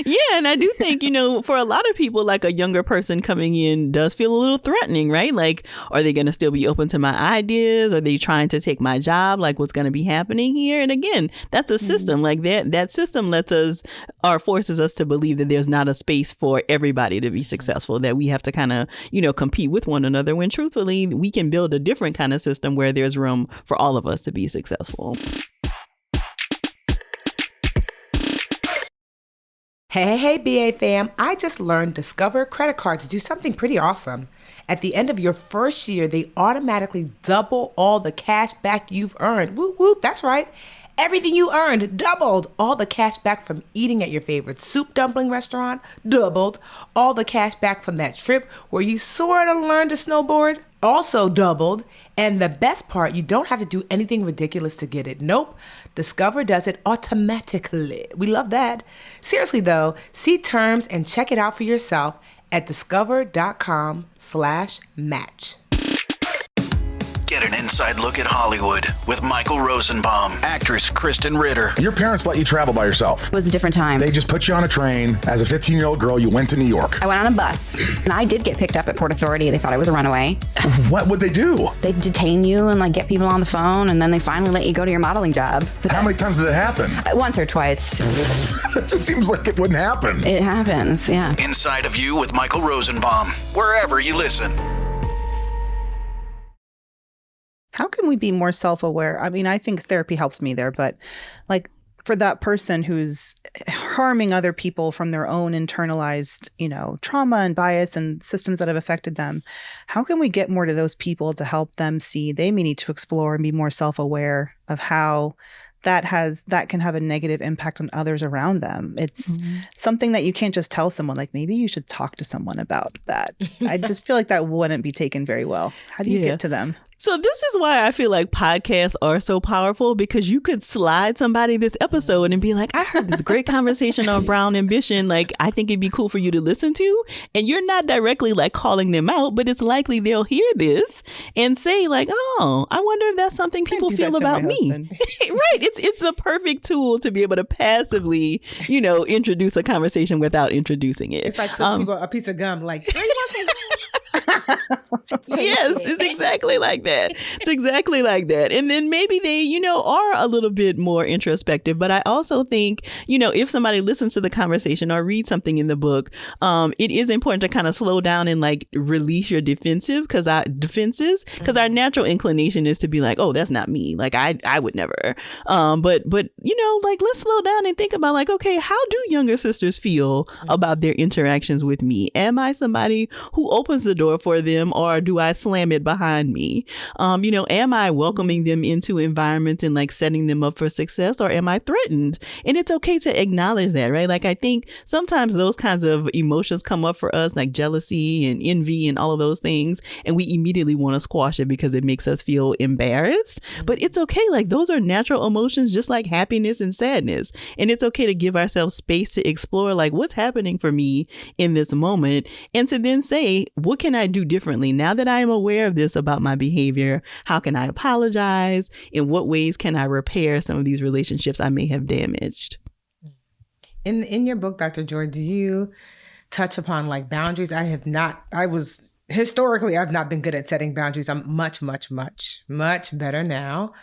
Yeah. And I do think, for a lot of people, like a younger person coming in does feel a little threatening, right? Like, are they going to still be open to my ideas? Are they trying to take my job? Like, what's going to be happening here? And again, that's a system like that system lets us or forces us to believe that there's not a space for everybody to be successful, that we have to kind of, compete with one another when truthfully, we can build a different kind of system where there's room for all of us to be successful. Hey, BA fam. I just learned Discover credit cards do something pretty awesome. At the end of your first year, they automatically double all the cash back you've earned. Whoop, whoop, that's right. Everything you earned doubled. All the cash back from eating at your favorite soup dumpling restaurant doubled. All the cash back from that trip where you sort of learned to snowboard also doubled. And the best part, you don't have to do anything ridiculous to get it. Nope. Discover does it automatically. We love that. Seriously though, see terms and check it out for yourself at discover.com/match. Get Get an inside look at Hollywood with Michael Rosenbaum, actress Kristen Ritter. Your parents let you travel by yourself. It was a different time. They just put you on a train. As a 15-year-old girl, you went to New York. I went on a bus, and I did get picked up at Port Authority. They thought I was a runaway. What would they do? They detain you and like get people on the phone, and then they finally let you go to your modeling job. How many times did it happen? Once or twice. It just seems like it wouldn't happen. It happens, yeah. Inside of You with Michael Rosenbaum, wherever you listen. How can we be more self-aware? I mean, I think therapy helps me there, but like for that person who's harming other people from their own internalized, trauma and bias and systems that have affected them, how can we get more to those people to help them see they may need to explore and be more self-aware of how that can have a negative impact on others around them? It's something that you can't just tell someone, like, maybe you should talk to someone about that. I just feel like that wouldn't be taken very well. How do you get to them? So this is why I feel like podcasts are so powerful, because you could slide somebody this episode and be like, I heard this great conversation on Brown Ambition. Like, I think it'd be cool for you to listen to. And you're not directly like calling them out, but it's likely they'll hear this and say like, oh, I wonder if that's something people feel about me. Right. It's the perfect tool to be able to passively, introduce a conversation without introducing it. It's like some people, a piece of gum, like, where you want some gum? Yes, it's exactly like that. It's exactly like that. And then maybe they, are a little bit more introspective. But I also think, if somebody listens to the conversation or reads something in the book, it is important to kind of slow down and like release your defenses, because our natural inclination is to be like, oh, that's not me. Like I would never. But like, let's slow down and think about like, okay, how do younger sisters feel about their interactions with me? Am I somebody who opens the door for them, or do I slam it behind me? Am I welcoming them into environments and like setting them up for success, or am I threatened? And it's okay to acknowledge that, right? Like, I think sometimes those kinds of emotions come up for us, like jealousy and envy and all of those things, and we immediately want to squash it because it makes us feel embarrassed. But it's okay. Like, those are natural emotions, just like happiness and sadness. And it's okay to give ourselves space to explore like what's happening for me in this moment, and to then say, what can I do differently now that I am aware of this about my behavior? How can I apologize? In what ways can I repair some of these relationships I may have damaged? In your book, Dr. Joy, do you touch upon like boundaries? I've not been good at setting boundaries. I'm much, much, much, much better now.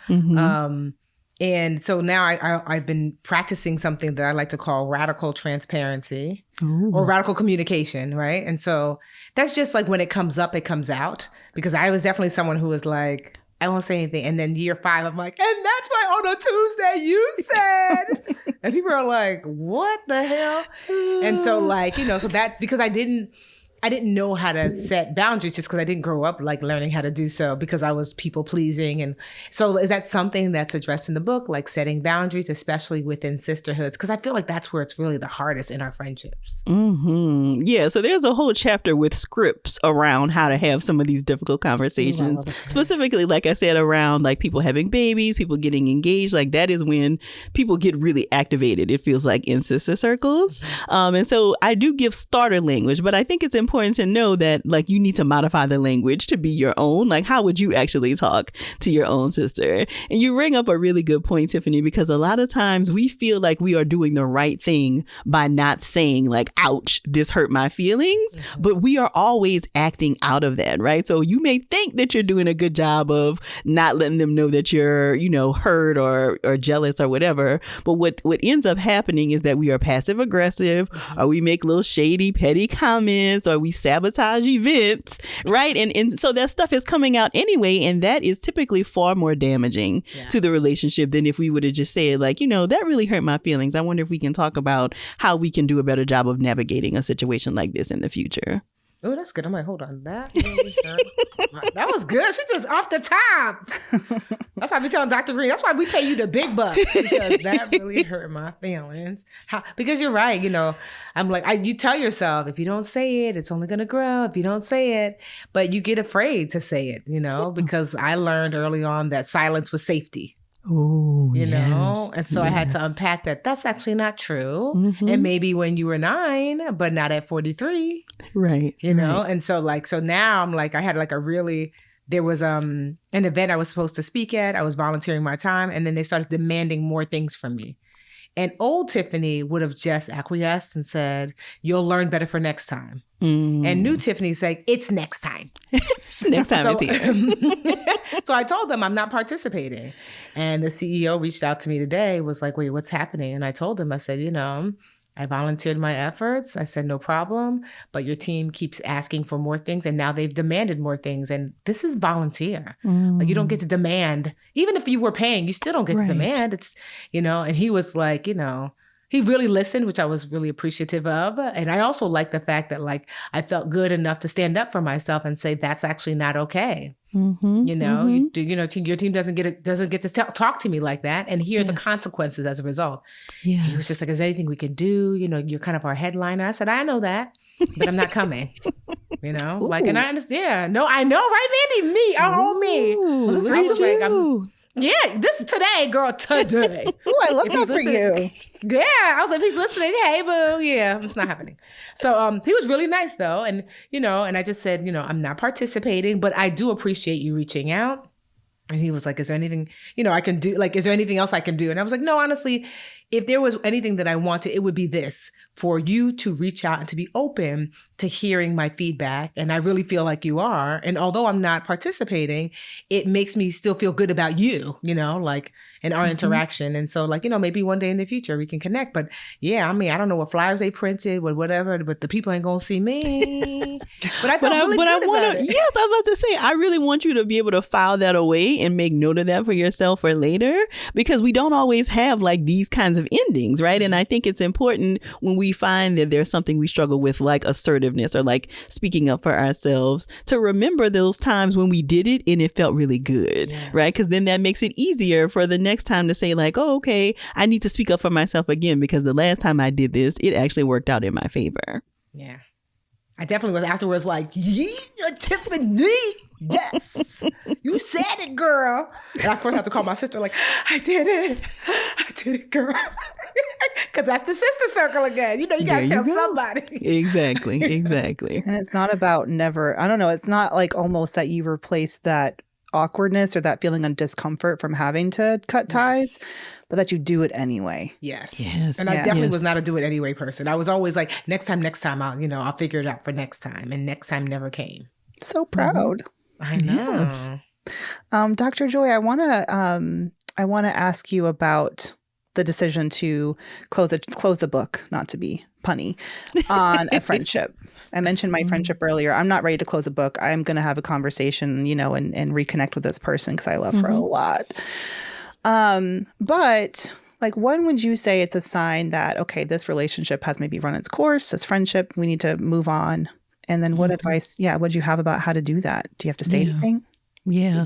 And so now I've been practicing something that I like to call radical transparency. Ooh. Or radical communication, right? And so that's just like when it comes up, it comes out. Because I was definitely someone who was like, I won't say anything. And then year 5, I'm like, and that's why on a Tuesday you said. And people are like, what the hell? And so like, so that, because I didn't know how to set boundaries, just because I didn't grow up like learning how to do so, because I was people pleasing. And so is that something that's addressed in the book, like setting boundaries, especially within sisterhoods? Because I feel like that's where it's really the hardest in our friendships. Mm-hmm. Yeah. So there's a whole chapter with scripts around how to have some of these difficult conversations, specifically, like I said, around like people having babies, people getting engaged. Like that is when people get really activated, it feels like, in sister circles. And so I do give starter language, but I think it's important to know that like you need to modify the language to be your own. Like, how would you actually talk to your own sister? And you bring up a really good point, Tiffany, because a lot of times we feel like we are doing the right thing by not saying like, ouch, this hurt my feelings, but we are always acting out of that, right? So you may think that you're doing a good job of not letting them know that you're, hurt or jealous or whatever. But what ends up happening is that we are passive aggressive, or we make little shady, petty comments, or we sabotage events, right? And so that stuff is coming out anyway, and that is typically far more damaging to the relationship than if we would have just said like, that really hurt my feelings. I wonder if we can talk about how we can do a better job of navigating a situation like this in the future. Oh, that's good. I'm like, hold on. That really hurt. That was good. She just off the top. That's why we telling Dr. Green. That's why we pay you the big bucks, because that really hurt my feelings. Because you're right. I'm like, you tell yourself, if you don't say it, it's only going to grow. If you don't say it, but you get afraid to say it, because I learned early on that silence was safety. Oh, and so I had to unpack that. That's actually not true. Mm-hmm. And maybe when you were 9, but not at 43. Right. And so now I'm like, I had like a really there was an event I was supposed to speak at. I was volunteering my time, and then they started demanding more things from me. And old Tiffany would have just acquiesced and said, "You'll learn better for next time." And new Tiffany said, "It's next time." Next time it's here. So I told them I'm not participating. And the CEO reached out to me today, was like, "Wait, what's happening?" And I told him, I said, I volunteered my efforts. I said, "No problem. But your team keeps asking for more things. And now they've demanded more things. And this is volunteer. Like, you don't get to demand. Even if you were paying, you still don't get to demand." It's, and he was like, he really listened, which I was really appreciative of. And I also like the fact that, like, I felt good enough to stand up for myself and say, that's actually not okay. Your team doesn't get to talk to me like that and hear the consequences as a result. He was just like, "Is there anything we can do? You're kind of our headliner." I said, "I know that, but I'm not coming." Like, and I understand. No, I know, right, Mandy? Me, me. Well, this This today, girl, today. Ooh, I love that for you. Yeah, I was like, "He's listening. Hey, boo." Yeah, it's not happening. So he was really nice though. And, and I just said, "I'm not participating, but I do appreciate you reaching out." And he was like, "Is there anything, I can do? Like, is there anything else I can do?" And I was like, "No, honestly, if there was anything that I wanted, it would be this, for you to reach out and to be open to hearing my feedback. And I really feel like you are. And although I'm not participating, it makes me still feel good about you, like in our interaction. And so, like, maybe one day in the future we can connect. But yeah, I don't know what flyers they printed, whatever, but the people ain't gonna see me." But I felt really good about it. Yes, I was about to say, I really want you to be able to file that away and make note of that for yourself for later, because we don't always have like these kinds of endings, right? And I think it's important when we find that there's something we struggle with, like assertiveness or like speaking up for ourselves, to remember those times when we did it and it felt really good, right? Because then that makes it easier for the next time to say like, "Oh, okay, I need to speak up for myself again because the last time I did this, it actually worked out in my favor." Yeah. I definitely was afterwards like, "Yeah, Tiffany, yes, you said it, girl." And I, of course, have to call my sister like, I did it, girl." Because that's the sister circle again. You got to tell somebody. Exactly. And it's not about it's not like almost that you replace that awkwardness or that feeling of discomfort from having to cut ties, but that you do it anyway. Yes. And I definitely was not a do it anyway person. I was always like, next time, I'll figure it out for next time. And next time never came. So proud. I know. Yes. Dr. Joy, I want to ask you about the decision to close the book, not to be punny, on a friendship. I mentioned my friendship earlier. I'm not ready to close a book. I'm going to have a conversation, and reconnect with this person because I love her a lot. But like, when would you say it's a sign that, okay, this relationship has maybe run its course, this friendship, we need to move on? And then what advice, would you have about how to do that? Do you have to say anything? Yeah.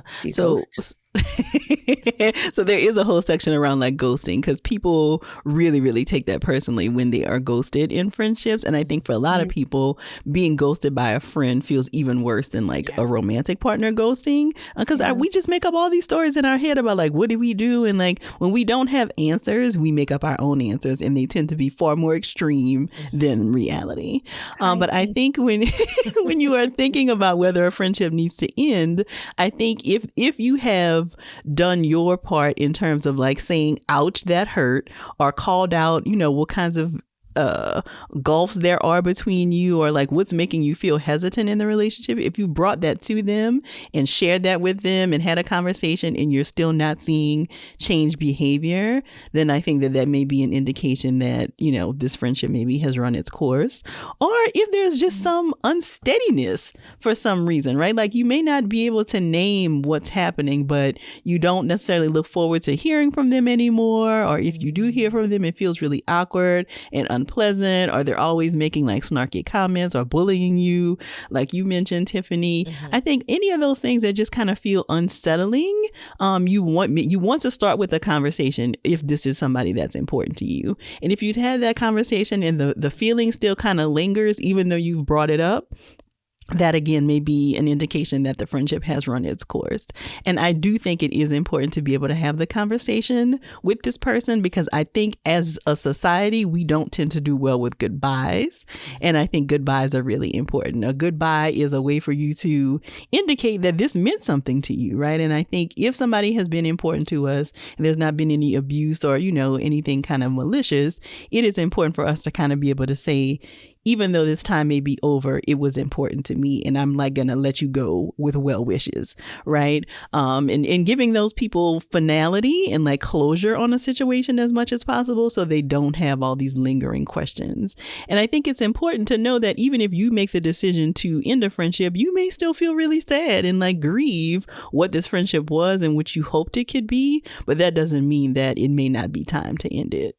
So there is a whole section around like ghosting, because people really, really take that personally when they are ghosted in friendships. And I think for a lot of people, being ghosted by a friend feels even worse than like a romantic partner ghosting, because we just make up all these stories in our head about like, what did we do? And like, when we don't have answers, we make up our own answers, and they tend to be far more extreme than reality. But I think when when you are thinking about whether a friendship needs to end, I think if you have done your part in terms of like saying, "Ouch, that hurt," or called out, what kinds of gulfs there are between you, or like what's making you feel hesitant in the relationship, if you brought that to them and shared that with them and had a conversation and you're still not seeing change behavior, then I think that may be an indication that, this friendship maybe has run its course. Or if there's just some unsteadiness for some reason, right? Like, you may not be able to name what's happening, but you don't necessarily look forward to hearing from them anymore. Or if you do hear from them, it feels really awkward and unpleasant, or they're always making like snarky comments or bullying you, like you mentioned, Tiffany. I think any of those things that just kind of feel unsettling, you want to start with a conversation if this is somebody that's important to you. And if you've had that conversation and the feeling still kind of lingers, even though you've brought it up, that again may be an indication that the friendship has run its course. And I do think it is important to be able to have the conversation with this person, because I think as a society, we don't tend to do well with goodbyes. And I think goodbyes are really important. A goodbye is a way for you to indicate that this meant something to you, right? And I think if somebody has been important to us and there's not been any abuse or, anything kind of malicious, it is important for us to kind of be able to say, even though this time may be over, it was important to me, and I'm like going to let you go with well wishes, right? And giving those people finality and like closure on a situation as much as possible so they don't have all these lingering questions. And I think it's important to know that even if you make the decision to end a friendship, you may still feel really sad and like grieve what this friendship was and what you hoped it could be, but that doesn't mean that it may not be time to end it.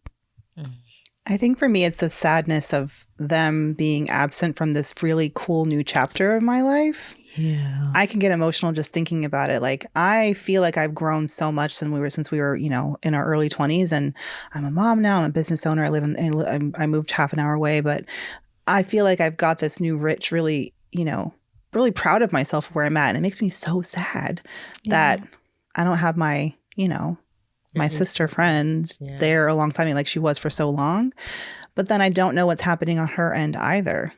I think for me, it's the sadness of them being absent from this really cool new chapter of my life. Yeah. I can get emotional just thinking about it. Like, I feel like I've grown so much since we were, in our early 20s, and I'm a mom now. I'm a business owner. I moved half an hour away, but I feel like I've got this new rich, really, really proud of myself where I'm at. And it makes me so sad that I don't have my, my sister friend there alongside me like she was for so long. But then I don't know what's happening on her end either,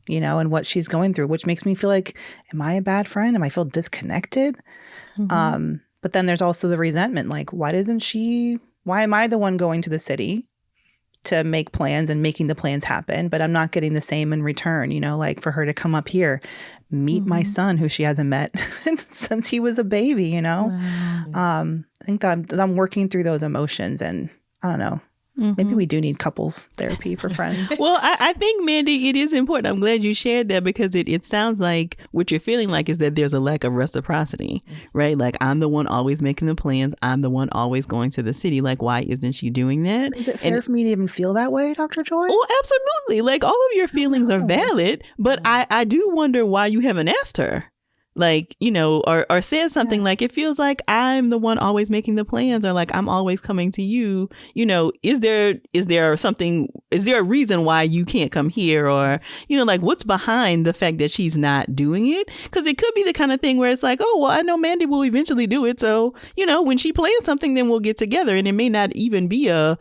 and what she's going through, which makes me feel like, am I a bad friend? Am I feel disconnected? But then there's also the resentment. Like, why am I the one going to the city to make plans and making the plans happen, but I'm not getting the same in return, like for her to come up here, meet my son who she hasn't met since he was a baby, Wow. I think that I'm working through those emotions, and I don't know. Maybe we do need couples therapy for friends. Well, I think, Mandi, it is important. I'm glad you shared that, because it sounds like what you're feeling like is that there's a lack of reciprocity, right? Like, I'm the one always making the plans. I'm the one always going to the city. Like, why isn't she doing that? Is it fair for me to even feel that way, Dr. Joy? Oh, absolutely. Like, all of your feelings are valid, but I do wonder why you haven't asked her. Like, or says something like, it feels like I'm the one always making the plans, or like I'm always coming to you. Is there a reason why you can't come here? Or, like, what's behind the fact that she's not doing it? Because it could be the kind of thing where it's like, oh, well, I know Mandi will eventually do it. So, when she plans something, then we'll get together. And it may not even be a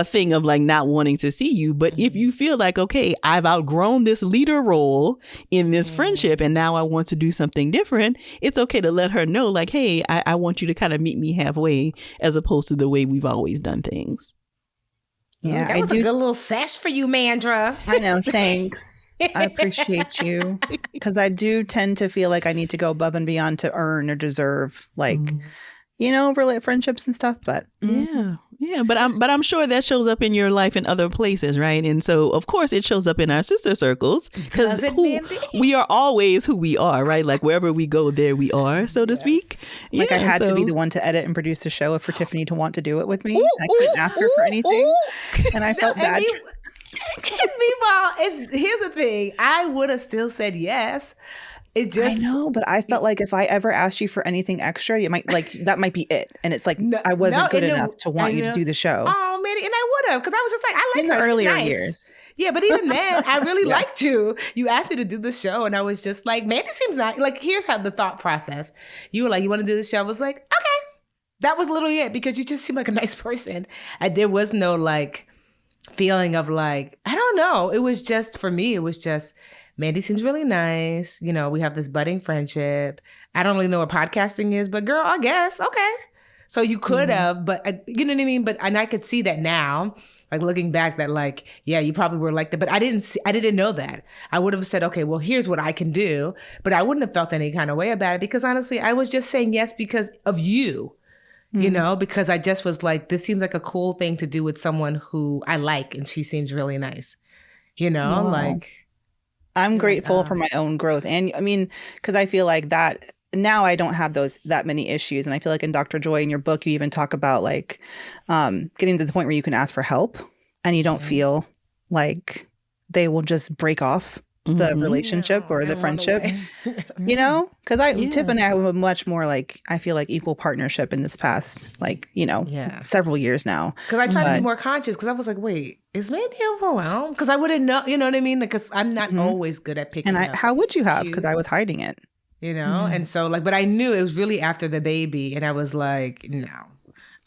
thing of like not wanting to see you. But if you feel like, okay, I've outgrown this leader role in this friendship, and now I want to do something different, it's okay to let her know, like, hey, I want you to kind of meet me halfway, as opposed to the way we've always done things. Yeah, that was a good little sesh for you, Mandra. I know. Thanks. I appreciate you, because I do tend to feel like I need to go above and beyond to earn or deserve, like, friendships and stuff. But yeah, but I'm sure that shows up in your life in other places, right? And so, of course, it shows up in our sister circles, because we are always who we are, right? Like, wherever we go, there we are, so to speak. Like, I had to be the one to edit and produce a show for Tiffany to want to do it with me. I couldn't ask her for anything, and I felt bad. Meanwhile, here's the thing: I would have still said yes. I know, but I felt like if I ever asked you for anything extra, you might that might be it. And it's like, I wasn't good enough to want you to do the show. Oh, man. And I would have, because I was just like, I like in her. the earlier nice. years. Yeah, but even then, I really liked you. You asked me to do the show, and I was just like, Mandi seems nice. Like, here's how the thought process. You were like, you want to do the show? I was like, okay. That was literally it, because you just seem like a nice person. And there was no like feeling of like, I don't know. It was just, for me, it was just, Mandi seems really nice. We have this budding friendship. I don't really know what podcasting is, but girl, I guess. Okay. So you could have, but you know what I mean? And I could see that now, like looking back, that like, yeah, you probably were like that, but I didn't know that. I would have said, okay, well, here's what I can do, but I wouldn't have felt any kind of way about it, because honestly, I was just saying yes because of you, because I just was like, this seems like a cool thing to do with someone who I like, and she seems really nice, Wow. like. I'm grateful for my own growth. And I mean, because I feel like that now I don't have that many issues. And I feel like in Dr. Joy, in your book, you even talk about like getting to the point where you can ask for help and you don't feel like they will just break off the relationship or the friendship, you know, because Tiff and I have a much more like, I feel like equal partnership in this past, like, you know, several years now. Because I tried to be more conscious because I was like, wait, is Mandi overwhelmed? Because I wouldn't know, you know what I mean? Because I'm not always good at picking up. How would you have? Because I was hiding it. You know? And so like, but I knew it was really after the baby. And I was like, no,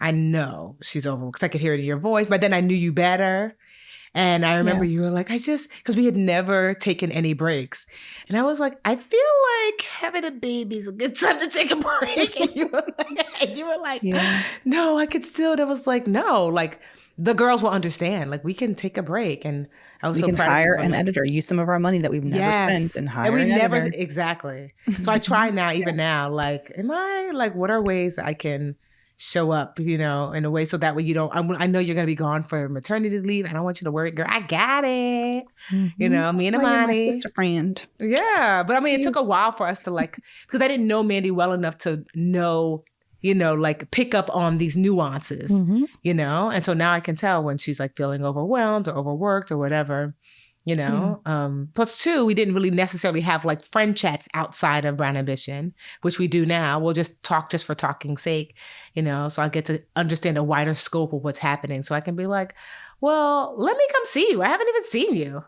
I know she's over because I could hear it in your voice. But then I knew you better. And I remember you were like, because we had never taken any breaks. And I was like, I feel like having a baby is a good time to take a break. And you were like, no, I could still. And I was like, no, like the girls will understand. Like we can take a break. And I was we so can proud hire of an editor, use some of our money that we've never spent and hire an editor. Exactly. So I try now, even now, like, what are ways that I can show up, you know, in a way so that way you don't, I know you're going to be gone for maternity leave. I don't want you to worry, girl. I got it. You know, me and Amani. You're my sister friend. Yeah. But I mean, it took a while for us to like, because I didn't know Mandi well enough to know, you know, like pick up on these nuances, you know? And so now I can tell when she's like feeling overwhelmed or overworked or whatever. You know, plus two, we didn't really necessarily have like friend chats outside of Brown Ambition, which we do now. We'll just talk just for talking's sake, you know, so I get to understand a wider scope of what's happening. So I can be like, well, let me come see you. I haven't even seen you,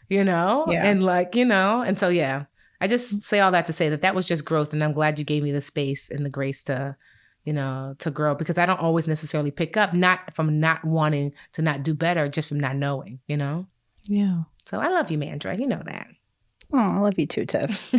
you know, and like, you know, and so, I just say all that to say that was just growth. And I'm glad you gave me the space and the grace to, you know, to grow, because I don't always necessarily pick up, not from not wanting to not do better, just from not knowing, you know? Yeah. So I love you, Mandra. You know that. Oh, I love you too, Tiff.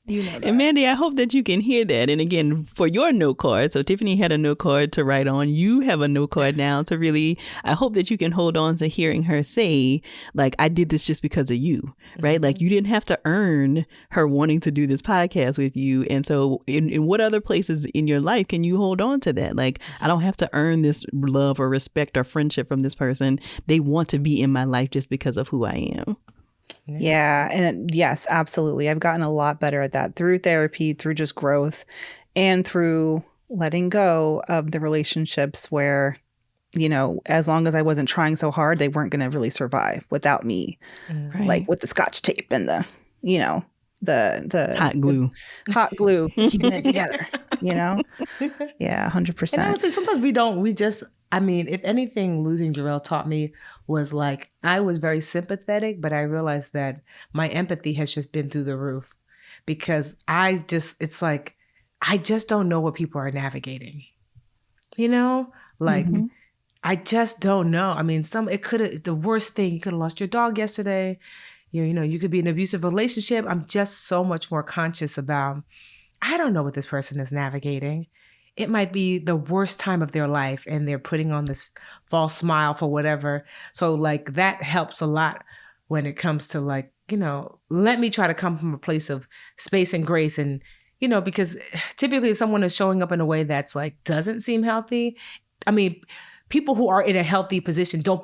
You know that. And Mandi, I hope that you can hear that. And again, for your note card, so Tiffany had a note card to write on. You have a note card now to really, I hope that you can hold on to hearing her say, like, I did this just because of you, right? Like, you didn't have to earn her wanting to do this podcast with you. And so in what other places in your life can you hold on to that? Like, I don't have to earn this love or respect or friendship from this person. They want to be in my life just because of who I am. Yeah. And yes, absolutely. I've gotten a lot better at that through therapy, through just growth, and through letting go of the relationships where, you know, as long as I wasn't trying so hard, they weren't going to really survive without me. Right. Like with the Scotch tape and the, you know, the hot glue keeping it together, you know? Yeah, 100%. And honestly, sometimes if anything, losing Jarrell taught me was like, I was very sympathetic, but I realized that my empathy has just been through the roof, because it's like, I just don't know what people are navigating, you know? Like, I just don't know. I mean, the worst thing, you could have lost your dog yesterday. You know, you could be in an abusive relationship. I'm just so much more conscious about, I don't know what this person is navigating. It might be the worst time of their life and they're putting on this false smile for whatever. So like that helps a lot when it comes to like, you know, let me try to come from a place of space and grace. And, you know, because typically if someone is showing up in a way that's like, doesn't seem healthy. I mean, people who are in a healthy position don't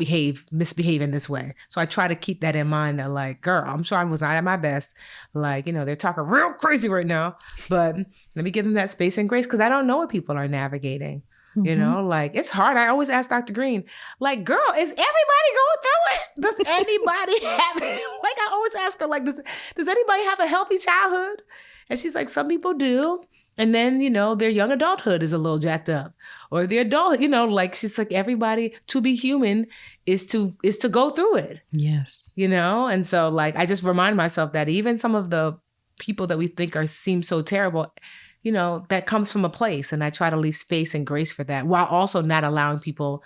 misbehave in this way. So I try to keep that in mind that like, girl, I'm sure I was not at my best. Like, you know, they're talking real crazy right now, but let me give them that space and grace, because I don't know what people are navigating. You know, like it's hard. I always ask Dr. Green, like, girl, is everybody going through it? Does anybody have it? Like I always ask her, like, does anybody have a healthy childhood? And she's like, some people do. And then, you know, their young adulthood is a little jacked up, or the adult, you know, like she's like, everybody, to be human is to go through it. Yes. You know? And so like, I just remind myself that even some of the people that we think seem so terrible, you know, that comes from a place. And I try to leave space and grace for that, while also not allowing people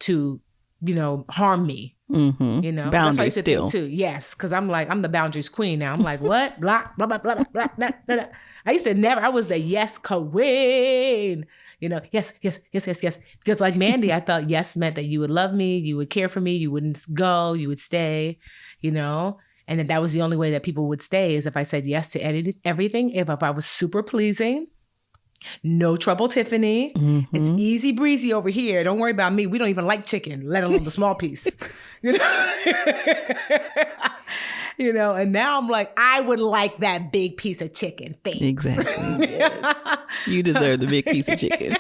to, you know, harm me. You know, boundaries still too. Yes, because I'm the boundaries queen now. I'm like, what? Blah blah blah blah blah blah blah. I used to never. I was the yes queen. You know, yes. Just like Mandi, I felt yes meant that you would love me, you would care for me, you wouldn't go, you would stay. You know, and that was the only way that people would stay, is if I said yes to everything. If I was super pleasing. No trouble, Tiffany. It's easy breezy over here. Don't worry about me. We don't even like chicken, let alone the small piece. You know? You know, and now I'm like, I would like that big piece of chicken. Thanks. Exactly. Yes. You deserve the big piece of chicken.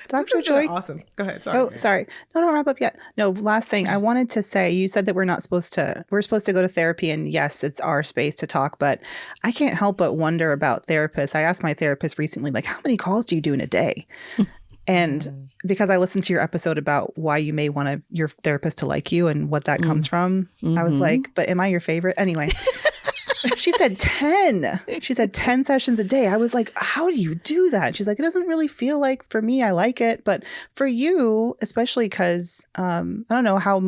Dr. Joy. Awesome. Go ahead. Sorry. Oh, sorry. No, don't wrap up yet. No, last thing. I wanted to say, you said that we're supposed to go to therapy, and yes, it's our space to talk, but I can't help but wonder about therapists. I asked my therapist recently, like, how many calls do you do in a day? And because I listened to your episode about why you may want your therapist to like you and what that comes from, I was like, but am I your favorite? Anyway. She said 10. She said 10 sessions a day. I was like, how do you do that? She's like, it doesn't really feel like, for me, I like it. But for you, especially because I don't know how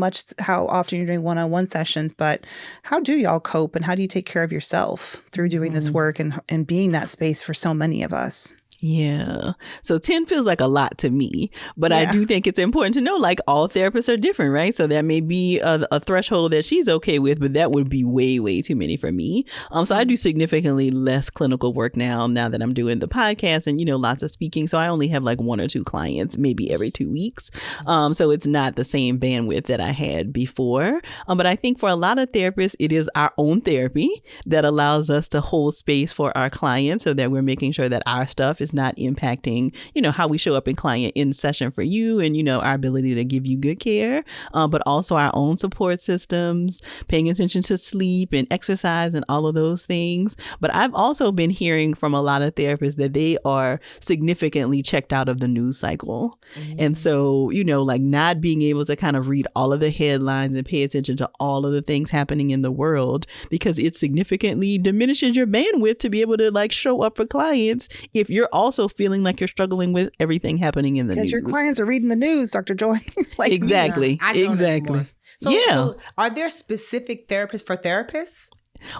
often you're doing one-on-one sessions, but how do y'all cope and how do you take care of yourself through doing this work and being that space for so many of us? Yeah. So 10 feels like a lot to me, but I do think it's important to know, like, all therapists are different, right? So that may be a threshold that she's okay with, but that would be way, way too many for me. So I do significantly less clinical work now that I'm doing the podcast and, lots of speaking. So I only have like 1 or 2 clients, maybe every 2 weeks. So it's not the same bandwidth that I had before. But I think for a lot of therapists, it is our own therapy that allows us to hold space for our clients so that we're making sure that our stuff is not impacting, how we show up in session for you and, our ability to give you good care, but also our own support systems, paying attention to sleep and exercise and all of those things. But I've also been hearing from a lot of therapists that they are significantly checked out of the news cycle. And so, like not being able to kind of read all of the headlines and pay attention to all of the things happening in the world, because it significantly diminishes your bandwidth to be able to like show up for clients if you're also feeling like you're struggling with everything happening in the news. Because your clients are reading the news, Dr. Joy. Like, exactly. I don't exactly. Anymore. So are there specific therapists for therapists?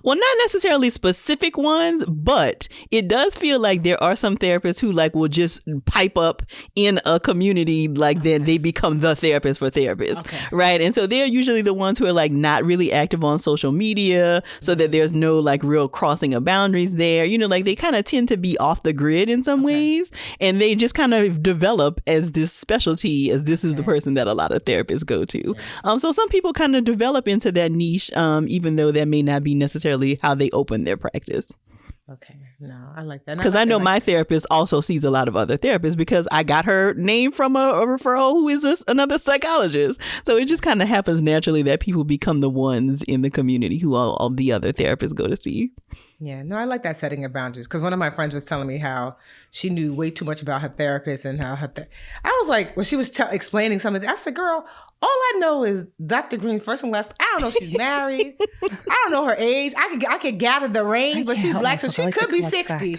Well, not necessarily specific ones, but it does feel like there are some therapists who like will just pipe up in a community like that they become the therapist for therapists, right? And so they're usually the ones who are like not really active on social media so that there's no like real crossing of boundaries there. Like they kind of tend to be off the grid in some ways, and they just kind of develop as this specialty, as this is the person that a lot of therapists go to. So some people kind of develop into that niche, even though that may not be necessarily how they open their practice. Okay. No, I like that. Because I know my therapist also sees a lot of other therapists because I got her name from a referral who is another psychologist. So it just kind of happens naturally that people become the ones in the community who all the other therapists go to see. Yeah, no, I like that setting of boundaries, because one of my friends was telling me how she knew way too much about her therapist and how I was like, when she was explaining something, I said, girl, all I know is Dr. Green's first and last. I don't know if she's married. I don't know her age. I could gather the range, but she's black, so she could be 60.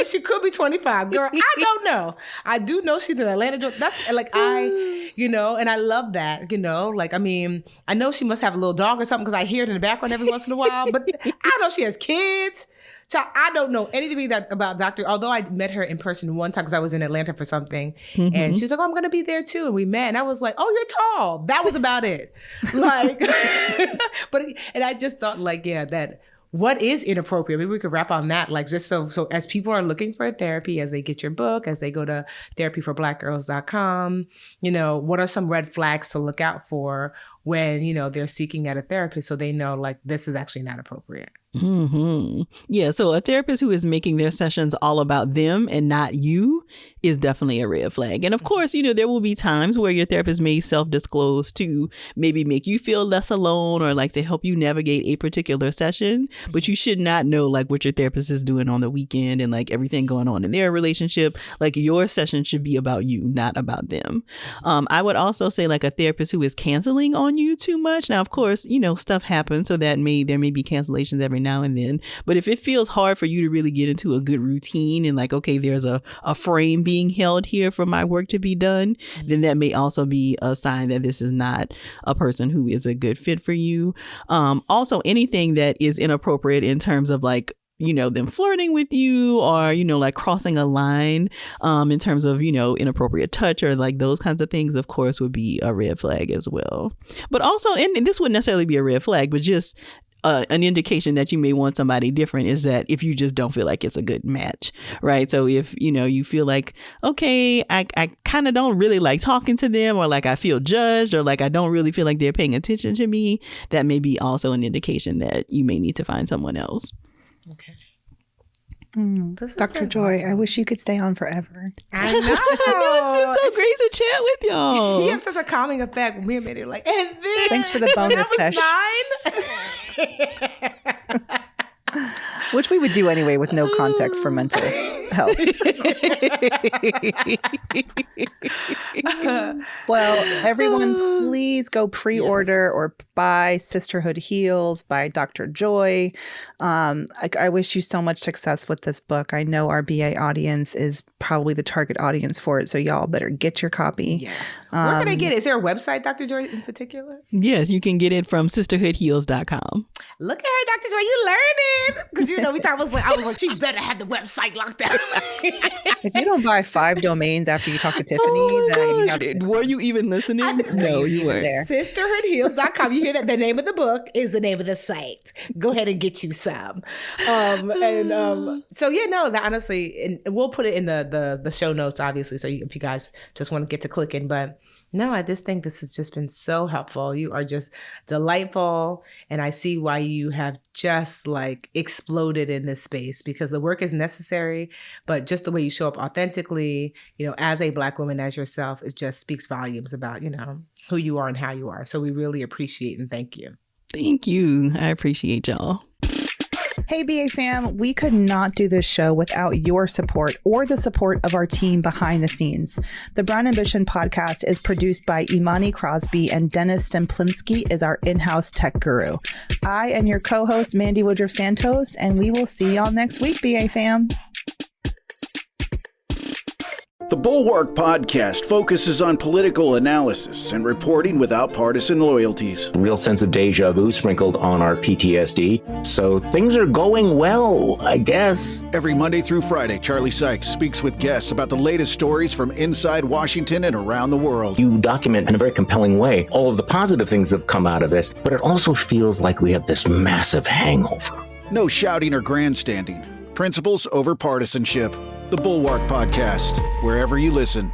She could be 25. Girl, I don't know. I do know she's in Atlanta. That's like and I love that, like, I mean, I know she must have a little dog or something because I hear it in the background every once in a while, but I don't know if she has kids. So I don't know anything about Dr. Although I met her in person one time because I was in Atlanta for something. And she's like, oh, I'm going to be there too. And we met. And I was like, oh, you're tall. That was about it. Like, and I just thought like, that what is inappropriate? Maybe we could wrap on that. Like just so as people are looking for therapy, as they get your book, as they go to therapyforblackgirls.com, what are some red flags to look out for when, they're seeking out a therapist so they know like this is actually not appropriate. Mm-hmm. Yeah. So a therapist who is making their sessions all about them and not you is definitely a red flag. And of course, there will be times where your therapist may self-disclose to maybe make you feel less alone or like to help you navigate a particular session. But you should not know like what your therapist is doing on the weekend and like everything going on in their relationship. Like your session should be about you, not about them. I would also say like a therapist who is canceling on you too much. Now, of course, stuff happens. So there may be cancellations every now and then. But if it feels hard for you to really get into a good routine and like, okay, there's a frame being held here for my work to be done, then that may also be a sign that this is not a person who is a good fit for you. Also, anything that is inappropriate in terms of like, them flirting with you or, like crossing a line in terms of, inappropriate touch or like those kinds of things, of course, would be a red flag as well. But also, and this wouldn't necessarily be a red flag, but just an indication that you may want somebody different is that if you just don't feel like it's a good match, right? So if, you feel like, okay, I kind of don't really like talking to them or like I feel judged or like I don't really feel like they're paying attention to me, that may be also an indication that you may need to find someone else. Okay. Dr. Joy, awesome. I wish you could stay on forever. I know. It's been so great to chat with y'all. You have such a calming effect. Me and Mandy are like, and then thanks for the bonus session. Which we would do anyway with no context for mental health. Well, everyone, please go pre-order or buy Sisterhood Heals by Dr. Joy. I wish you so much success with this book. I know our BA audience is probably the target audience for it, so y'all better get your copy. Yeah. Where can I get it? Is there a website, Dr. Joy, in particular? Yes, you can get it from sisterhoodheals.com. Look at her, Dr. Joy. You learning. Because, I was like, she better have the website locked down. If you don't buy 5 domains after you talk to Tiffany, then you have to... Were you even listening? No, you weren't. There. Sisterhoodheals.com. You hear that? The name of the book is the name of the site. Go ahead and get you some. Honestly, and we'll put it in the show notes, obviously, so if you guys just want to get to clicking, but no, I just think this has just been so helpful. You are just delightful. And I see why you have just exploded in this space, because the work is necessary, but just the way you show up authentically, as a Black woman, as yourself, it just speaks volumes about, who you are and how you are. So we really appreciate and thank you. Thank you. I appreciate y'all. Hey, BA fam, we could not do this show without your support or the support of our team behind the scenes. The Brown Ambition podcast is produced by Imani Crosby, and Dennis Stemplinski is our in-house tech guru. I am your co-host, Mandi Woodruff-Santos, and we will see y'all next week, BA fam. The Bulwark Podcast focuses on political analysis and reporting without partisan loyalties. A real sense of deja vu sprinkled on our PTSD. So things are going well, I guess. Every Monday through Friday, Charlie Sykes speaks with guests about the latest stories from inside Washington and around the world. You document in a very compelling way all of the positive things that have come out of this, but it also feels like we have this massive hangover. No shouting or grandstanding. Principles over partisanship. The Bulwark Podcast, wherever you listen.